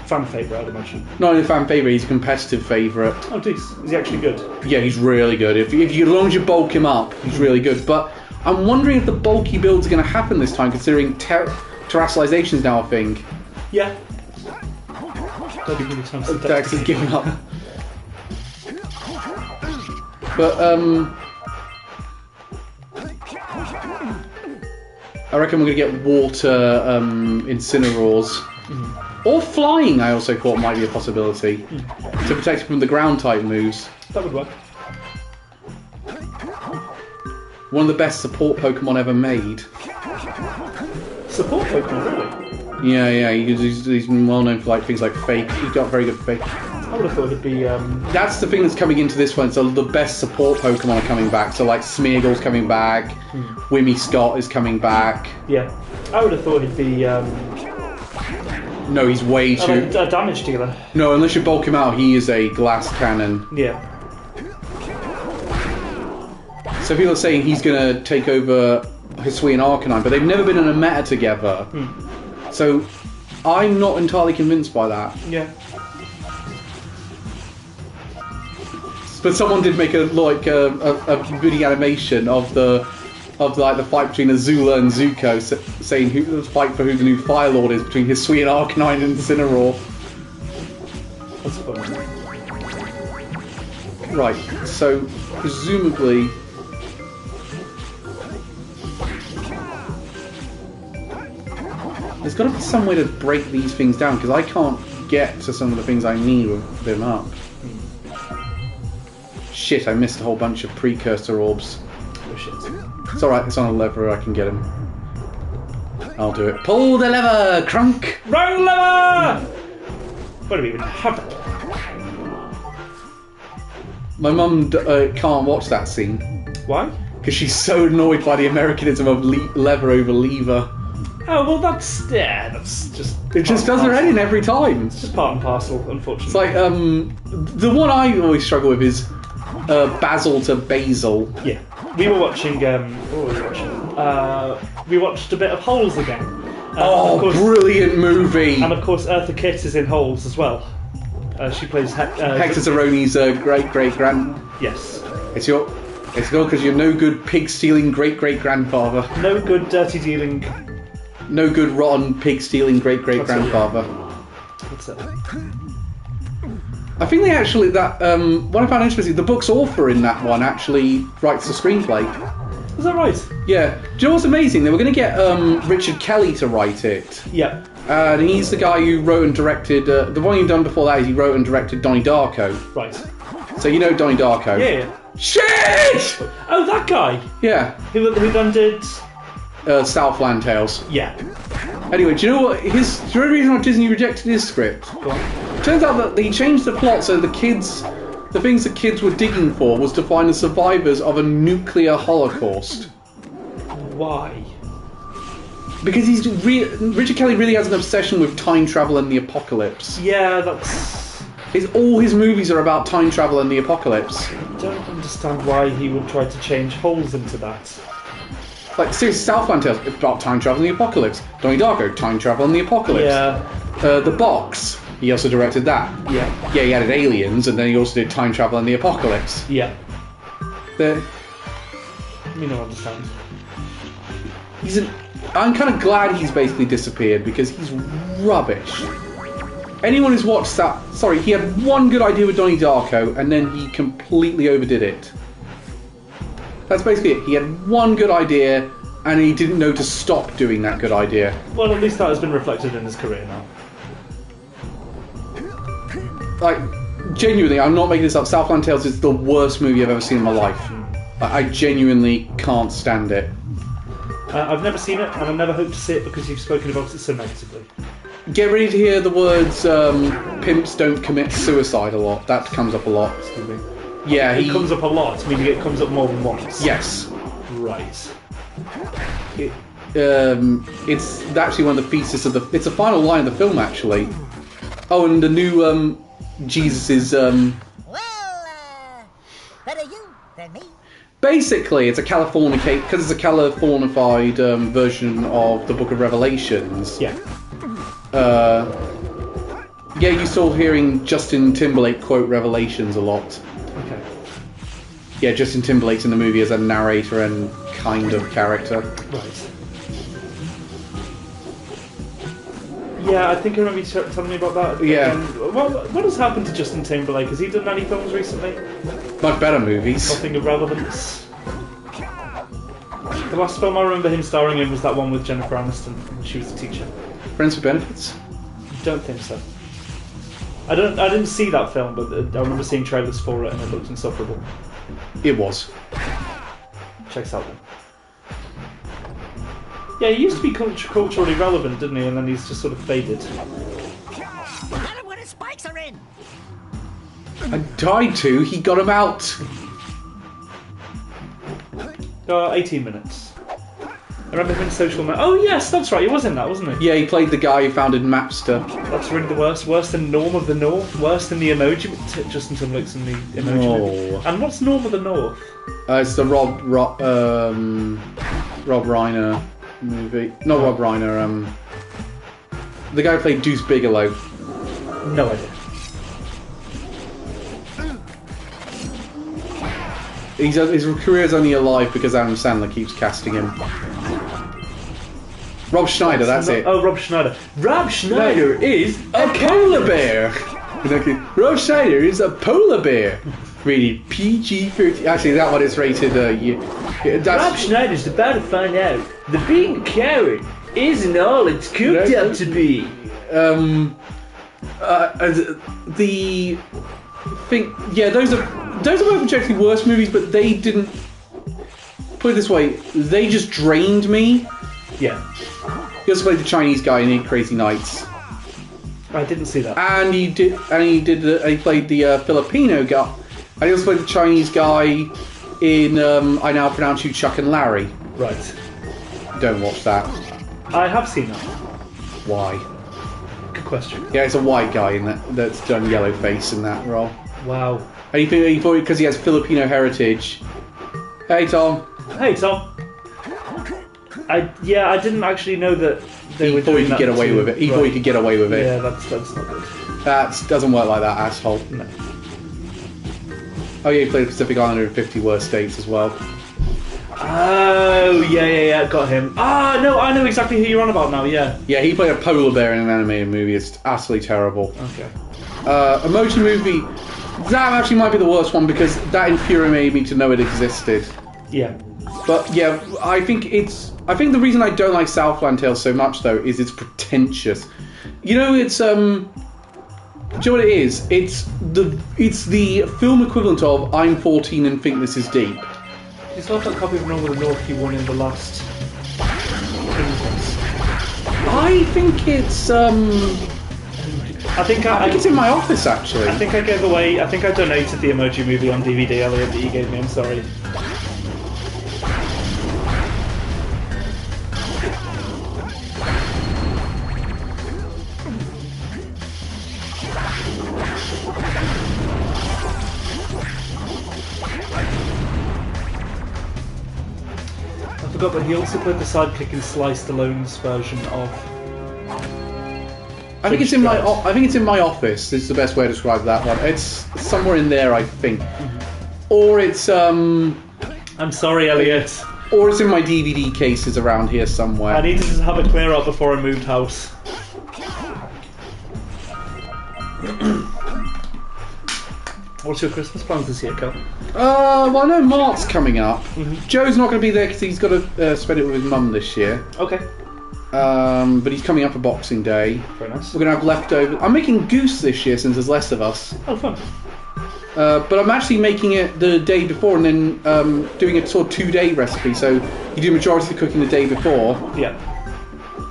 S1: fan favourite, I'd imagine.
S2: Not only a fan favourite, he's a competitive favourite.
S1: Oh, decent. Is he actually good?
S2: Yeah, he's really good. If you, as long as you bulk him up, he's really good. But I'm wondering if the bulky builds are going to happen this time, considering terrestrialization's now a thing.
S1: Yeah. Don't give me time to
S2: Dax is giving up. But I reckon we're going to get water Incineroars. Or flying, I also thought might be a possibility. To protect from the ground type moves.
S1: That would work.
S2: One of the best support Pokemon ever made.
S1: Support Pokemon, really?
S2: Yeah, he's well known for like things like Fake. He's got very good Fake.
S1: I would have thought it'd be...
S2: That's the thing that's coming into this one, so the best support Pokemon are coming back. So like Smeargle's coming back, Wimmy Scott is coming back.
S1: Yeah. I would have thought it'd be...
S2: No, he's way too...
S1: a damage dealer.
S2: No, unless you bulk him out, he is a glass cannon.
S1: Yeah.
S2: So people are saying he's going to take over Hisuian Arcanine, but they've never been in a meta together. So I'm not entirely convinced by that.
S1: Yeah.
S2: But someone did make a video animation of the fight between Azula and Zuko, saying the fight for who the new Fire Lord is between Hisuian Arcanine and Incineroar.
S1: That's fun.
S2: Right, so presumably there's got to be some way to break these things down, because I can't get to some of the things I need with them up. Shit, I missed a whole bunch of precursor orbs.
S1: Oh shit.
S2: It's alright, it's on a lever, I can get him. I'll do it. Pull the lever, Crunk!
S1: Wrong lever! What do we even have that?
S2: My mum can't watch that scene.
S1: Why?
S2: Because she's so annoyed by the Americanism of lever over lever.
S1: Oh, well that's just...
S2: It just does her head in every time.
S1: It's just part and parcel, unfortunately.
S2: It's like, the one I always struggle with is Basil to Basil.
S1: Yeah. We were watching, what were we watching? We watched a bit of Holes again.
S2: Of course, brilliant movie!
S1: And of course Eartha Kitt is in Holes as well. She plays
S2: Hector Zeroni's great-great-grand...
S1: Yes.
S2: It's all because you're no good pig-stealing great-great-grandfather.
S1: No good dirty-dealing...
S2: No good rotten pig-stealing great-great-grandfather.
S1: That's it.
S2: I think they actually, what I found interesting, the book's author in that one actually writes the screenplay.
S1: Is that right?
S2: Yeah. Do you know what's amazing? They were going to get Richard Kelly to write it.
S1: Yeah.
S2: And he's the guy who wrote and directed, the one he'd done before that is he wrote and directed Donnie Darko.
S1: Right.
S2: So you know Donnie Darko?
S1: Yeah.
S2: Shit!
S1: Oh, that guy?
S2: Yeah.
S1: Who done did...
S2: Southland Tales.
S1: Yeah.
S2: Anyway, do you know what? Do you know the reason why Disney rejected his script?
S1: Go on.
S2: Turns out that he changed the plot so the things the kids were digging for was to find the survivors of a nuclear holocaust.
S1: Why?
S2: Because Richard Kelly really has an obsession with time travel and the apocalypse.
S1: Yeah, that's...
S2: All his movies are about time travel and the apocalypse.
S1: I don't understand why he would try to change holes into that.
S2: Like, seriously, Southland Tales, about time travel and the apocalypse. Donnie Darko, time travel and the apocalypse.
S1: Yeah.
S2: The Box, he also directed that.
S1: Yeah.
S2: Yeah, he added aliens, and then he also did time travel and the apocalypse.
S1: Yeah.
S2: The...
S1: You don't understand.
S2: I'm kind of glad he's basically disappeared, because he's rubbish. Anyone who's watched that... Sorry, he had one good idea with Donnie Darko, and then he completely overdid it. That's basically it. He had one good idea, and he didn't know to stop doing that good idea.
S1: Well, at least that has been reflected in his career now.
S2: Like, genuinely, I'm not making this up. Southland Tales is the worst movie I've ever seen in my life. I genuinely can't stand it.
S1: I've never seen it, and I never hope to see it because you've spoken about it so negatively.
S2: Get ready to hear the words pimps don't commit suicide a lot. That comes up a lot.
S1: Excuse me.
S2: Yeah,
S1: It comes up a lot, meaning it comes up more than once.
S2: Yes.
S1: Right.
S2: It's actually one of the thesis of the... It's the final line of the film, actually. Oh, and the new Jesus is...
S7: Well, better you than me.
S2: Basically, it's a Californication... Because it's a Californified version of the Book of Revelations.
S1: Yeah.
S2: Yeah, you still hearing Justin Timberlake quote Revelations a lot.
S1: Okay.
S2: Yeah, Justin Timberlake's in the movie as a narrator and kind of character.
S1: Right. Yeah, I think I remember you telling me about that.
S2: Yeah.
S1: What has happened to Justin Timberlake? Has he done any films recently?
S2: Much better movies.
S1: Nothing of relevance. The last film I remember him starring in was that one with Jennifer Aniston when she was a teacher.
S2: Friends with Benefits?
S1: Don't think so. I didn't see that film, but I remember seeing trailers for it and it looked insufferable.
S2: It was.
S1: Checks out then. Yeah, he used to be culturally relevant, didn't he? And then he's just sort of faded.
S7: Tell him where his spikes are in.
S2: I died to. He got him out.
S1: 18 minutes. I remember him in Social Network. Oh yes, that's right. He was in that, wasn't he?
S2: Yeah, he played the guy who founded Mapster.
S1: That's really the worst. Worse than Norm of the North. Worse than the Emoji. Justin Timberlake's in the Emoji movie. And what's Norm of the North?
S2: It's the Rob Reiner movie. Not Rob Reiner. The guy who played Deuce Bigelow.
S1: No idea.
S2: His career's only alive because Adam Sandler keeps casting him. Rob Schneider, that's it.
S1: Oh, Rob Schneider. Rob Schneider is
S2: a polar bear. Rob Schneider is a polar bear. Rated PG-13. Actually, that one is rated.
S1: Rob Schneider's about to find out that being a coward isn't all it's cooked up to be.
S2: The thing, yeah, those are both objectively worse movies, but they didn't. Put it this way, they just drained me.
S1: Yeah.
S2: He also played the Chinese guy in Eight Crazy Nights.
S1: I didn't see that.
S2: And he played the Filipino guy. And he also played the Chinese guy in I Now Pronounce You Chuck and Larry.
S1: Right.
S2: Don't watch that.
S1: I have seen that.
S2: Why?
S1: Good question.
S2: Yeah, it's a white guy in that's done yellow face in that role.
S1: Wow.
S2: And he thought because he has Filipino heritage. Hey Tom.
S1: Hey Tom. I didn't actually know that they
S2: he
S1: were
S2: thought
S1: doing
S2: he could
S1: that
S2: get away
S1: too.
S2: with it. He thought he could get away with it.
S1: Yeah, that's not good.
S2: That doesn't work like that, asshole.
S1: No.
S2: Oh yeah, he played Pacific Islander in 50 Worst States as well.
S1: Oh, yeah, got him. Ah, no, I know exactly who you're on about now, yeah.
S2: Yeah, he played a polar bear in an animated movie. It's absolutely terrible.
S1: Okay.
S2: Emoji movie, that actually might be the worst one because that infuriated me to know it existed.
S1: Yeah.
S2: But yeah, I think the reason I don't like Southland Tales so much though is it's pretentious. You know, it's do you know what it is? It's the film equivalent of I'm 14 and think this is deep.
S1: You still have that copy of Norm of the North you won in the last...
S2: I think it's I think it's in my office actually.
S1: I think I donated the Emoji Movie on DVD, Elliot, that you gave me, I'm sorry. forgot that he also played the sidekick in Slice Stallone's version of.
S2: I think it's in my office. This is the best way to describe that one. It's somewhere in there, I think, or it's
S1: I'm sorry, Elliot.
S2: Or it's in my DVD cases around here somewhere.
S1: I need to just have it clear out before I moved house. What's your Christmas plans this year, Cal?
S2: Well, I know Mark's coming up. Joe's not going to be there because he's got to spend it with his mum this year.
S1: Okay.
S2: But he's coming up for Boxing Day.
S1: Very nice.
S2: We're going to have leftovers. I'm making goose this year since there's less of us.
S1: Oh, fun.
S2: But I'm actually making it the day before and then doing a sort of 2-day recipe. So you do the majority of the cooking the day before.
S1: Yeah.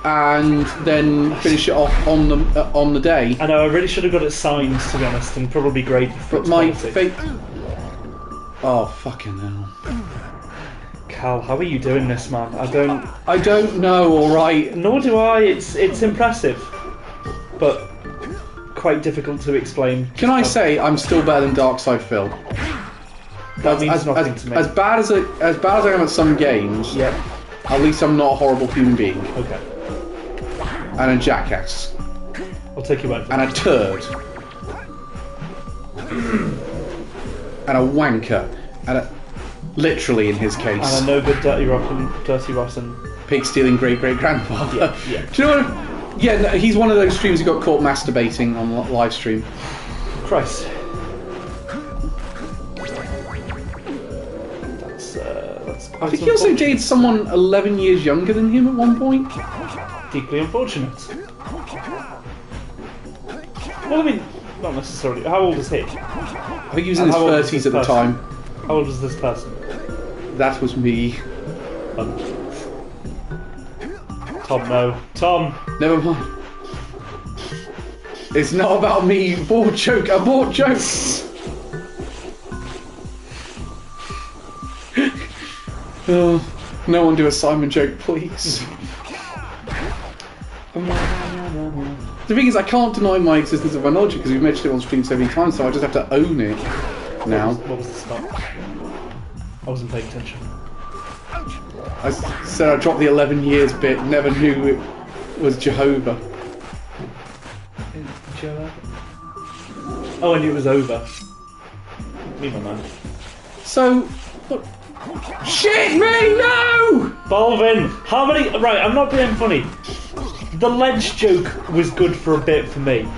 S2: And then finish it off on the day.
S1: I know, I really should have got it signed, to be honest, and probably graded for
S2: But my Oh, fucking hell.
S1: Cal, how are you doing this, man? I
S2: don't know, alright.
S1: Nor do I. It's impressive. But quite difficult to explain.
S2: Can I say I'm still better than Darkside Phil?
S1: That means nothing to me.
S2: As bad as I am at some games,
S1: yep.
S2: At least I'm not a horrible human being.
S1: Okay.
S2: And a jackass.
S1: I'll take your word for
S2: and
S1: it.
S2: a turd. And a wanker. And a... Literally, in his case.
S1: And a no good dirty rotten
S2: pig stealing great-great-grandfather.
S1: Yeah.
S2: Do you know what? Yeah, no, he's one of those streamers who got caught masturbating on live stream.
S1: Christ. That's
S2: I think he also dated someone 11 years younger than him at one point.
S1: Deeply unfortunate. Well, I mean, not necessarily. How old is he?
S2: I think he was in his 30s at the time.
S1: How old was this person?
S2: That was me.
S1: Tom, no. Tom!
S2: Never mind. It's not about me. Abort joke. Abort joke. Oh, no one do a Simon joke, please. The thing is, I can't deny my existence of my knowledge because we've mentioned it on stream so many times, so I just have to own it now.
S1: What was the start? I wasn't paying attention.
S2: I said I dropped the 11 years bit, never knew it was Jehovah.
S1: Oh, I knew it was over. Leave my man.
S2: So, what? Shit me, no!
S1: Balvin, how many... Right, I'm not being funny. The ledge joke was good for a bit for me.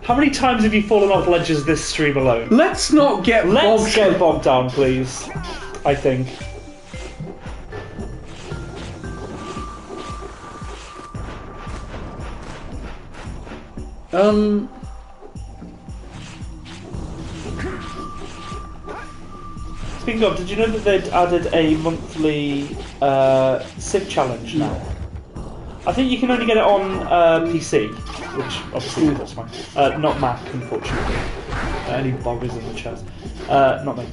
S1: How many times have you fallen off ledges this stream alone?
S2: Let's not get
S1: bogged down, please. I think. Speaking of, did you know that they'd added a monthly Civ challenge now? I think you can only get it on PC, which obviously that's fine. Not Mac, unfortunately. Any boggers in the chat? Not me.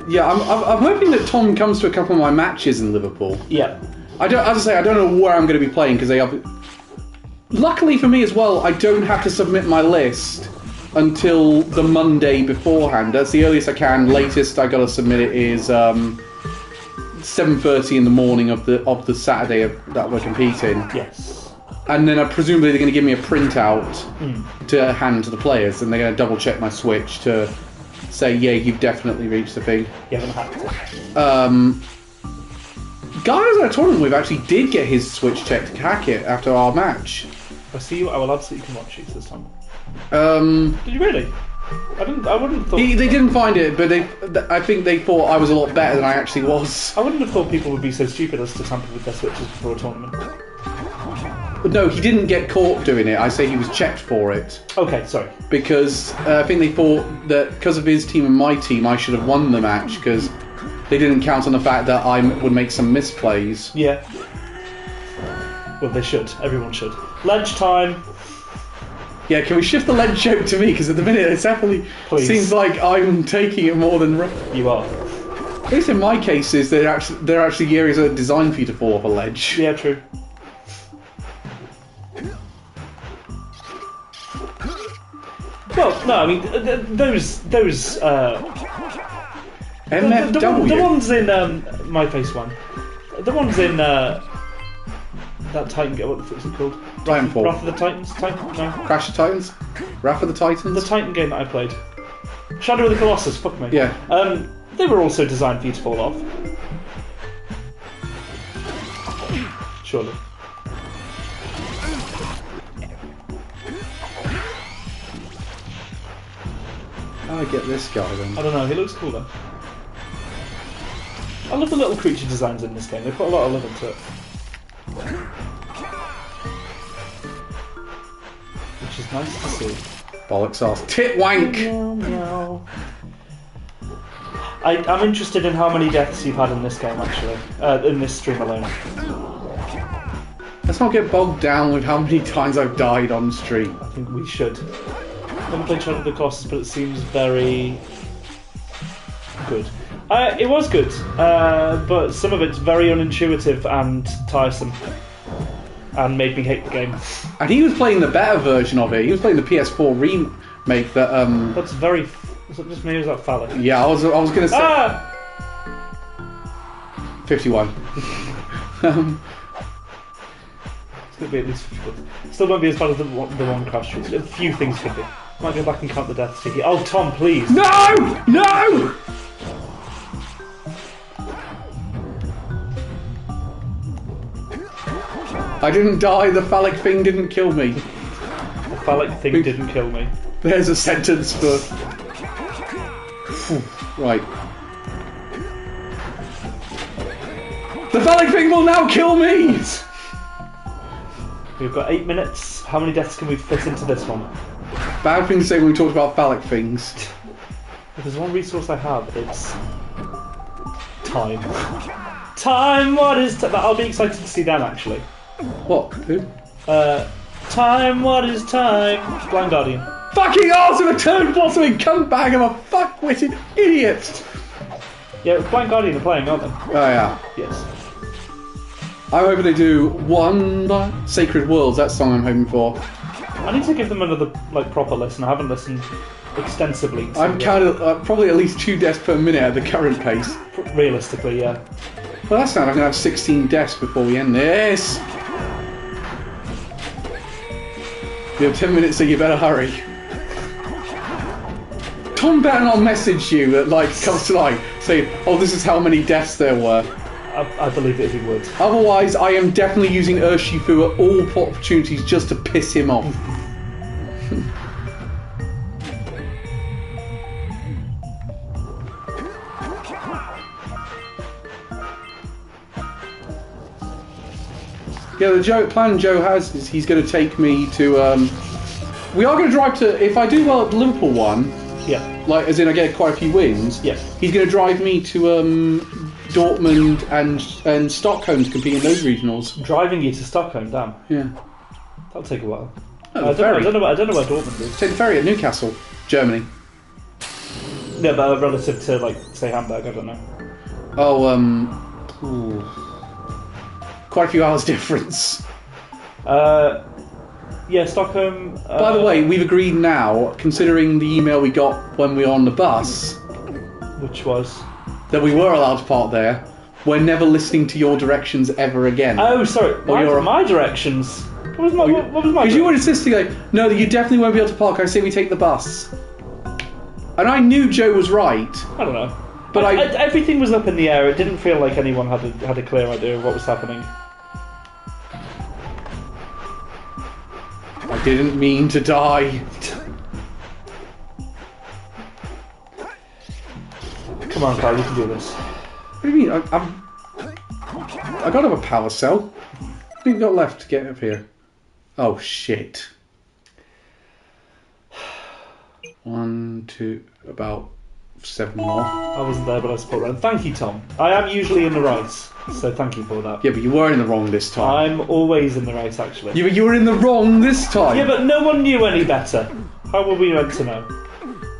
S2: Yeah, I'm hoping that Tom comes to a couple of my matches in Liverpool.
S1: Yeah.
S2: As I say, I don't know where I'm going to be playing because they are. Luckily for me as well, I don't have to submit my list until the Monday beforehand. That's the earliest I can. Latest I got to submit it is 7:30 in the morning of the Saturday that we're competing.
S1: Yes.
S2: And then presumably they're going to give me a printout to hand to the players, and they're going to double check my Switch to say, yeah, you've definitely reached the thing.
S1: You haven't hacked it.
S2: Guy I was at a tournament with actually did get his Switch checked to hack it after our match.
S1: I see you. I will absolutely can watch you this time.
S2: Did
S1: you really? I wouldn't have thought.
S2: They didn't find it, but I think they thought I was a lot better than I actually was.
S1: I wouldn't have thought people would be so stupid as to tamper with their Switches before a tournament.
S2: But no, he didn't get caught doing it. I say he was checked for it.
S1: Okay, sorry.
S2: Because I think they thought that because of his team and my team, I should have won the match because they didn't count on the fact that I would make some misplays.
S1: Yeah. Well, they should. Everyone should. Ledge time.
S2: Yeah, can we shift the ledge joke to me? Because at the minute it definitely seems like I'm taking it more than...
S1: You are.
S2: At least in my cases, they're actually areas that are designed for you to fall off a ledge.
S1: Yeah, true. Well, no, I mean, those
S2: MFW.
S1: The ones in My Face One. The ones in that Titan game. What the fuck is it called?
S2: Titanfall.
S1: Wrath of the Titans. No.
S2: Crash of Titans. Wrath of the Titans.
S1: The Titan game that I played. Shadow of the Colossus. Fuck me.
S2: Yeah.
S1: They were also designed for you to fall off. Surely.
S2: How do I get this guy then?
S1: I don't know. He looks cool though. I love the little creature designs in this game. They put a lot of love into it. Which is nice to see.
S2: Bollocks ass. Tit wank!
S1: Meow, meow. I'm interested in how many deaths you've had in this game, actually. In this stream alone.
S2: Let's not get bogged down with how many times I've died on stream.
S1: I think we should. I haven't played Shadow of the Colossus, but it seems very good. It was good, but some of it's very unintuitive and tiresome. And made me hate the game.
S2: And he was playing the better version of it. He was playing the PS4 remake that
S1: That's very... Is it just me or is that phallic?
S2: Yeah, I was gonna say 51.
S1: It's gonna be at least 51. Still won't be as bad as the one Crash. A few things could be. Might go back and count the deaths. Oh, Tom, please.
S2: No! No! I didn't die, the phallic thing didn't kill me.
S1: The phallic thing didn't kill me.
S2: There's a sentence for... Right. The phallic thing will now kill me!
S1: We've got 8 minutes. How many deaths can we fit into this one?
S2: Bad thing to say when we talked about phallic things.
S1: If there's one resource I have, it's... time. Time, what is time? I'll be excited to see them, actually.
S2: What? Who?
S1: Time, what is time? Blind Guardian.
S2: Fucking arse of a turd blossoming cuntbag of a fuck-witted idiot!
S1: Yeah, Blind Guardian are playing, aren't they?
S2: Oh, yeah.
S1: Yes.
S2: I'm hoping they do Wonder Sacred Worlds, that song I'm hoping for.
S1: I need to give them another, proper listen. I haven't listened extensively.
S2: I'm counting probably at least 2 deaths per minute at the current pace.
S1: Realistically, yeah.
S2: Well, that's not. I'm going to have 16 deaths before we end this. You have 10 minutes, so you better hurry. Tom better not message you at, comes to say, oh, this is how many deaths there were.
S1: I believe it if he would.
S2: Otherwise, I am definitely using Urshifu at all opportunities just to piss him off. Yeah, the plan Joe has is he's going to take me to... we are going to drive to... If I do well at the Liverpool one...
S1: Yeah.
S2: As in I get quite a few wins...
S1: Yeah.
S2: He's going to drive me to Dortmund and Stockholm to compete in those regionals.
S1: Driving you to Stockholm, damn.
S2: Yeah.
S1: That'll take a while.
S2: Oh,
S1: I don't know where Dortmund is.
S2: Take the ferry at Newcastle, Germany.
S1: Yeah, but relative to, say, Hamburg, I don't know.
S2: Oh, quite a few hours difference.
S1: Yeah, Stockholm...
S2: By the way, we've agreed now, considering the email we got when we were on the bus...
S1: Which was?
S2: That we were allowed to park there. We're never listening to your directions ever again.
S1: Oh, sorry. My directions? What was my
S2: Because you were insisting, no, you definitely won't be able to park. I say we take the bus. And I knew Joe was right.
S1: I don't know.
S2: But
S1: everything was up in the air. It didn't feel like anyone had a clear idea of what was happening.
S2: I didn't mean to die.
S1: Come on, Carl, you can do this.
S2: What do you mean? I gotta have a power cell. What have you got left to get up here? Oh, shit. 1, 2, about 7 more.
S1: I wasn't there, but I support that. Thank you, Tom. I am usually in the right, so thank you for that.
S2: Yeah, but you were in the wrong this time.
S1: I'm always in the right, actually.
S2: Yeah, but you were in the wrong this time.
S1: Yeah, but no one knew any better. How were we meant to know?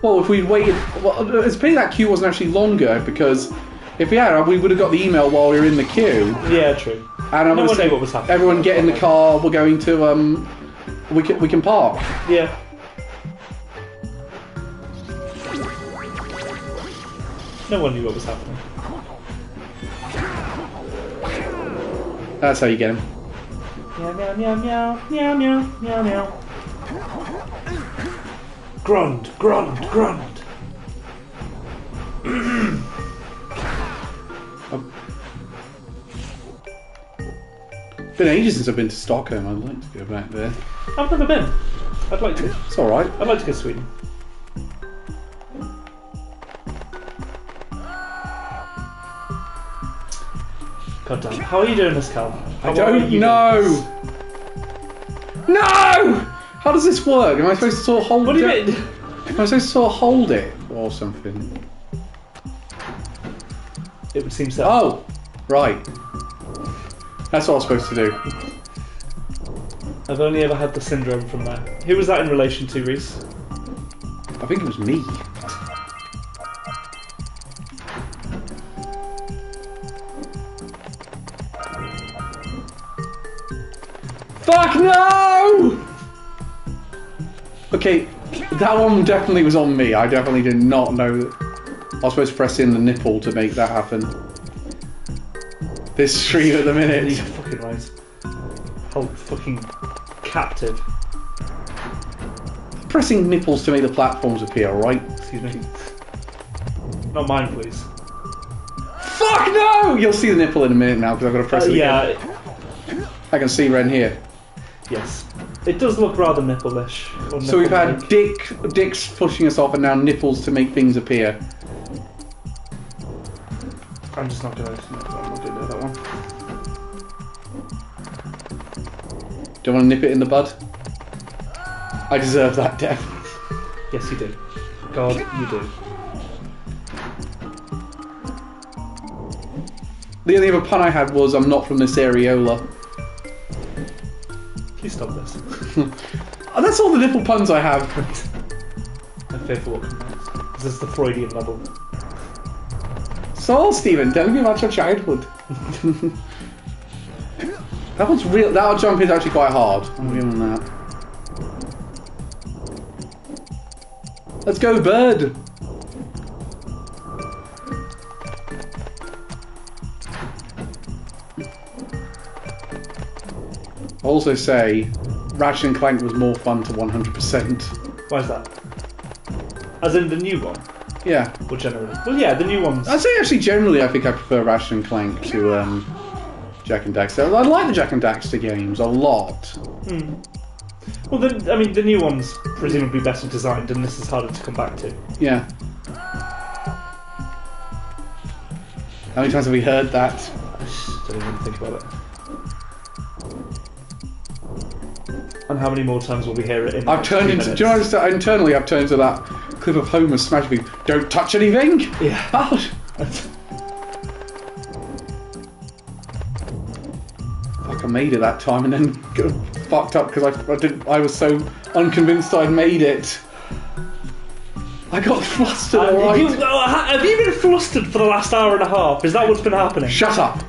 S2: Well, if we'd waited... Well, it's a pity that queue wasn't actually longer, because if we had, we would have got the email while we were in the queue.
S1: Yeah, true.
S2: And I'm
S1: no one
S2: say,
S1: knew what was happening.
S2: Everyone get in the car, we're going to... We can park.
S1: Yeah. No one knew what was happening.
S2: That's how you get him.
S1: Meow, meow, meow, meow, meow, meow, meow, meow. Grunt, grunt, grunt.
S2: It's been ages since I've been to Stockholm. I'd like to go back there.
S1: I've never been. I'd like to.
S2: It's alright.
S1: I'd like to go to Sweden. God damn. How are you doing this, Cal?
S2: I don't know! No! How does this work? Am I supposed to sort of hold it?
S1: What do you mean?
S2: Am I supposed to sort of hold it or something?
S1: It would seem so.
S2: Oh! Right. That's what I was supposed to do.
S1: I've only ever had the syndrome from there. Who was that in relation to, Reese?
S2: I think it was me. Fuck no! Okay, that one definitely was on me. I definitely did not know that I was supposed to press in the nipple to make that happen. This stream at the minute.
S1: You're fucking right. Hold fucking captive.
S2: Pressing nipples to make the platforms appear, right?
S1: Excuse me. Not mine, please.
S2: Fuck no! You'll see the nipple in a minute now because I've got to press it again.
S1: Yeah.
S2: I can see Ren here.
S1: Yes. It does look rather nipple-ish.
S2: So we've had dicks pushing us off and now nipples to make things appear.
S1: I'm just not going to do that one.
S2: Do you want to nip it in the bud? I deserve that death.
S1: Yes, you do. God, you do.
S2: The only other pun I had was I'm not from this areola.
S1: Please stop this.
S2: Oh, that's all the nipple puns I have.
S1: I'm fearful what comes next. This is the Freudian level.
S2: So, Stephen, tell me about your childhood. That one's real. That jump is actually quite hard. I'm real on that. Let's go, bird. I'll also say, Ratchet and Clank was more fun to 100%.
S1: Why is that? As in the new one?
S2: Yeah.
S1: Or generally? Well, yeah, the new ones.
S2: I'd say actually generally I think I prefer Ratchet and Clank to Jak and Daxter. I like the Jak and Daxter games a lot.
S1: Hmm. Well, I mean, the new one's presumably better designed, and this is harder to come back to.
S2: Yeah. How many times have we heard that?
S1: I just don't even think about it. And how many more times will we hear it in?
S2: I've turned into. Do you know what internally I've turned to that clip of Homer smashing me. Don't touch anything.
S1: Yeah.
S2: Fuck! I made it that time and then got fucked up because I was so unconvinced I'd made it. I got flustered. Alright.
S1: Have you been flustered for the last hour and a half? Is that what's been happening?
S2: Shut up.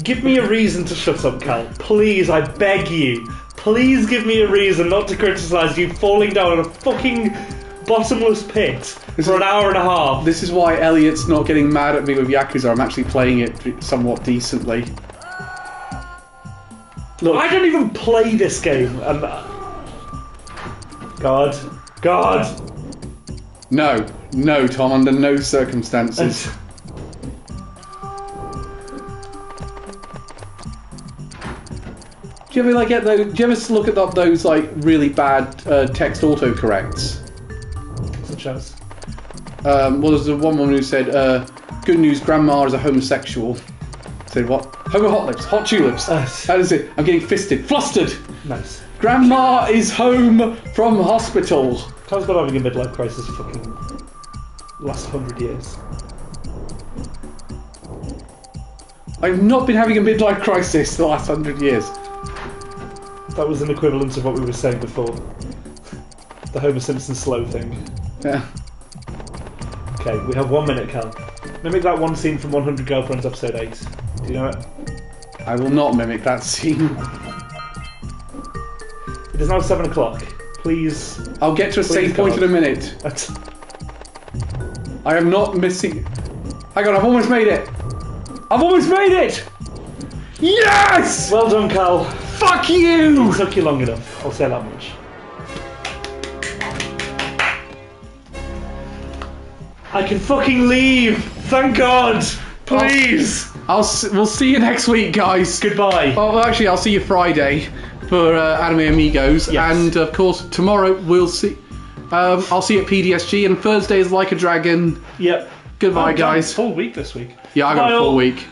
S1: Give me a reason to shut up, Cal. Please, I beg you. Please give me a reason not to criticise you falling down a fucking bottomless pit for an hour and a half.
S2: This is why Elliot's not getting mad at me with Yakuza. I'm actually playing it somewhat decently.
S1: Look, I don't even play this game. And God.
S2: No, Tom. Under no circumstances. Do you ever do you ever look at those like really bad text autocorrects?
S1: Such as?
S2: Well, there's the one woman who said, "Good news, Grandma is a homosexual." Said what? Homo hot lips, hot tulips. How does it? I'm getting fisted, flustered.
S1: Nice.
S2: Grandma is home from hospital.
S1: Carl's been having a midlife crisis for fucking last 100 years.
S2: I've not been having a midlife crisis the last 100 years.
S1: That was an equivalent of what we were saying before. The Homer Simpson slow thing.
S2: Yeah.
S1: Okay, we have 1 minute, Cal. Mimic that one scene from 100 Girlfriends episode 8. Do you know it?
S2: I will not mimic that scene.
S1: It is now 7 o'clock. Please.
S2: I'll get to a save point in a minute. I am not missing. Hang on, I've almost made it. I've almost made it. Yes!
S1: Well done, Cal.
S2: Fuck you!
S1: It took you long enough. I'll say that much. I can fucking leave. Thank God. Please.
S2: We'll see you next week, guys.
S1: Goodbye.
S2: Well, actually, I'll see you Friday for Anime Amigos, and of course tomorrow we'll see. I'll see you at PDSG, and Thursday is Like a Dragon.
S1: Yep.
S2: Goodbye, guys.
S1: Full week this week.
S2: Yeah, I got a full week.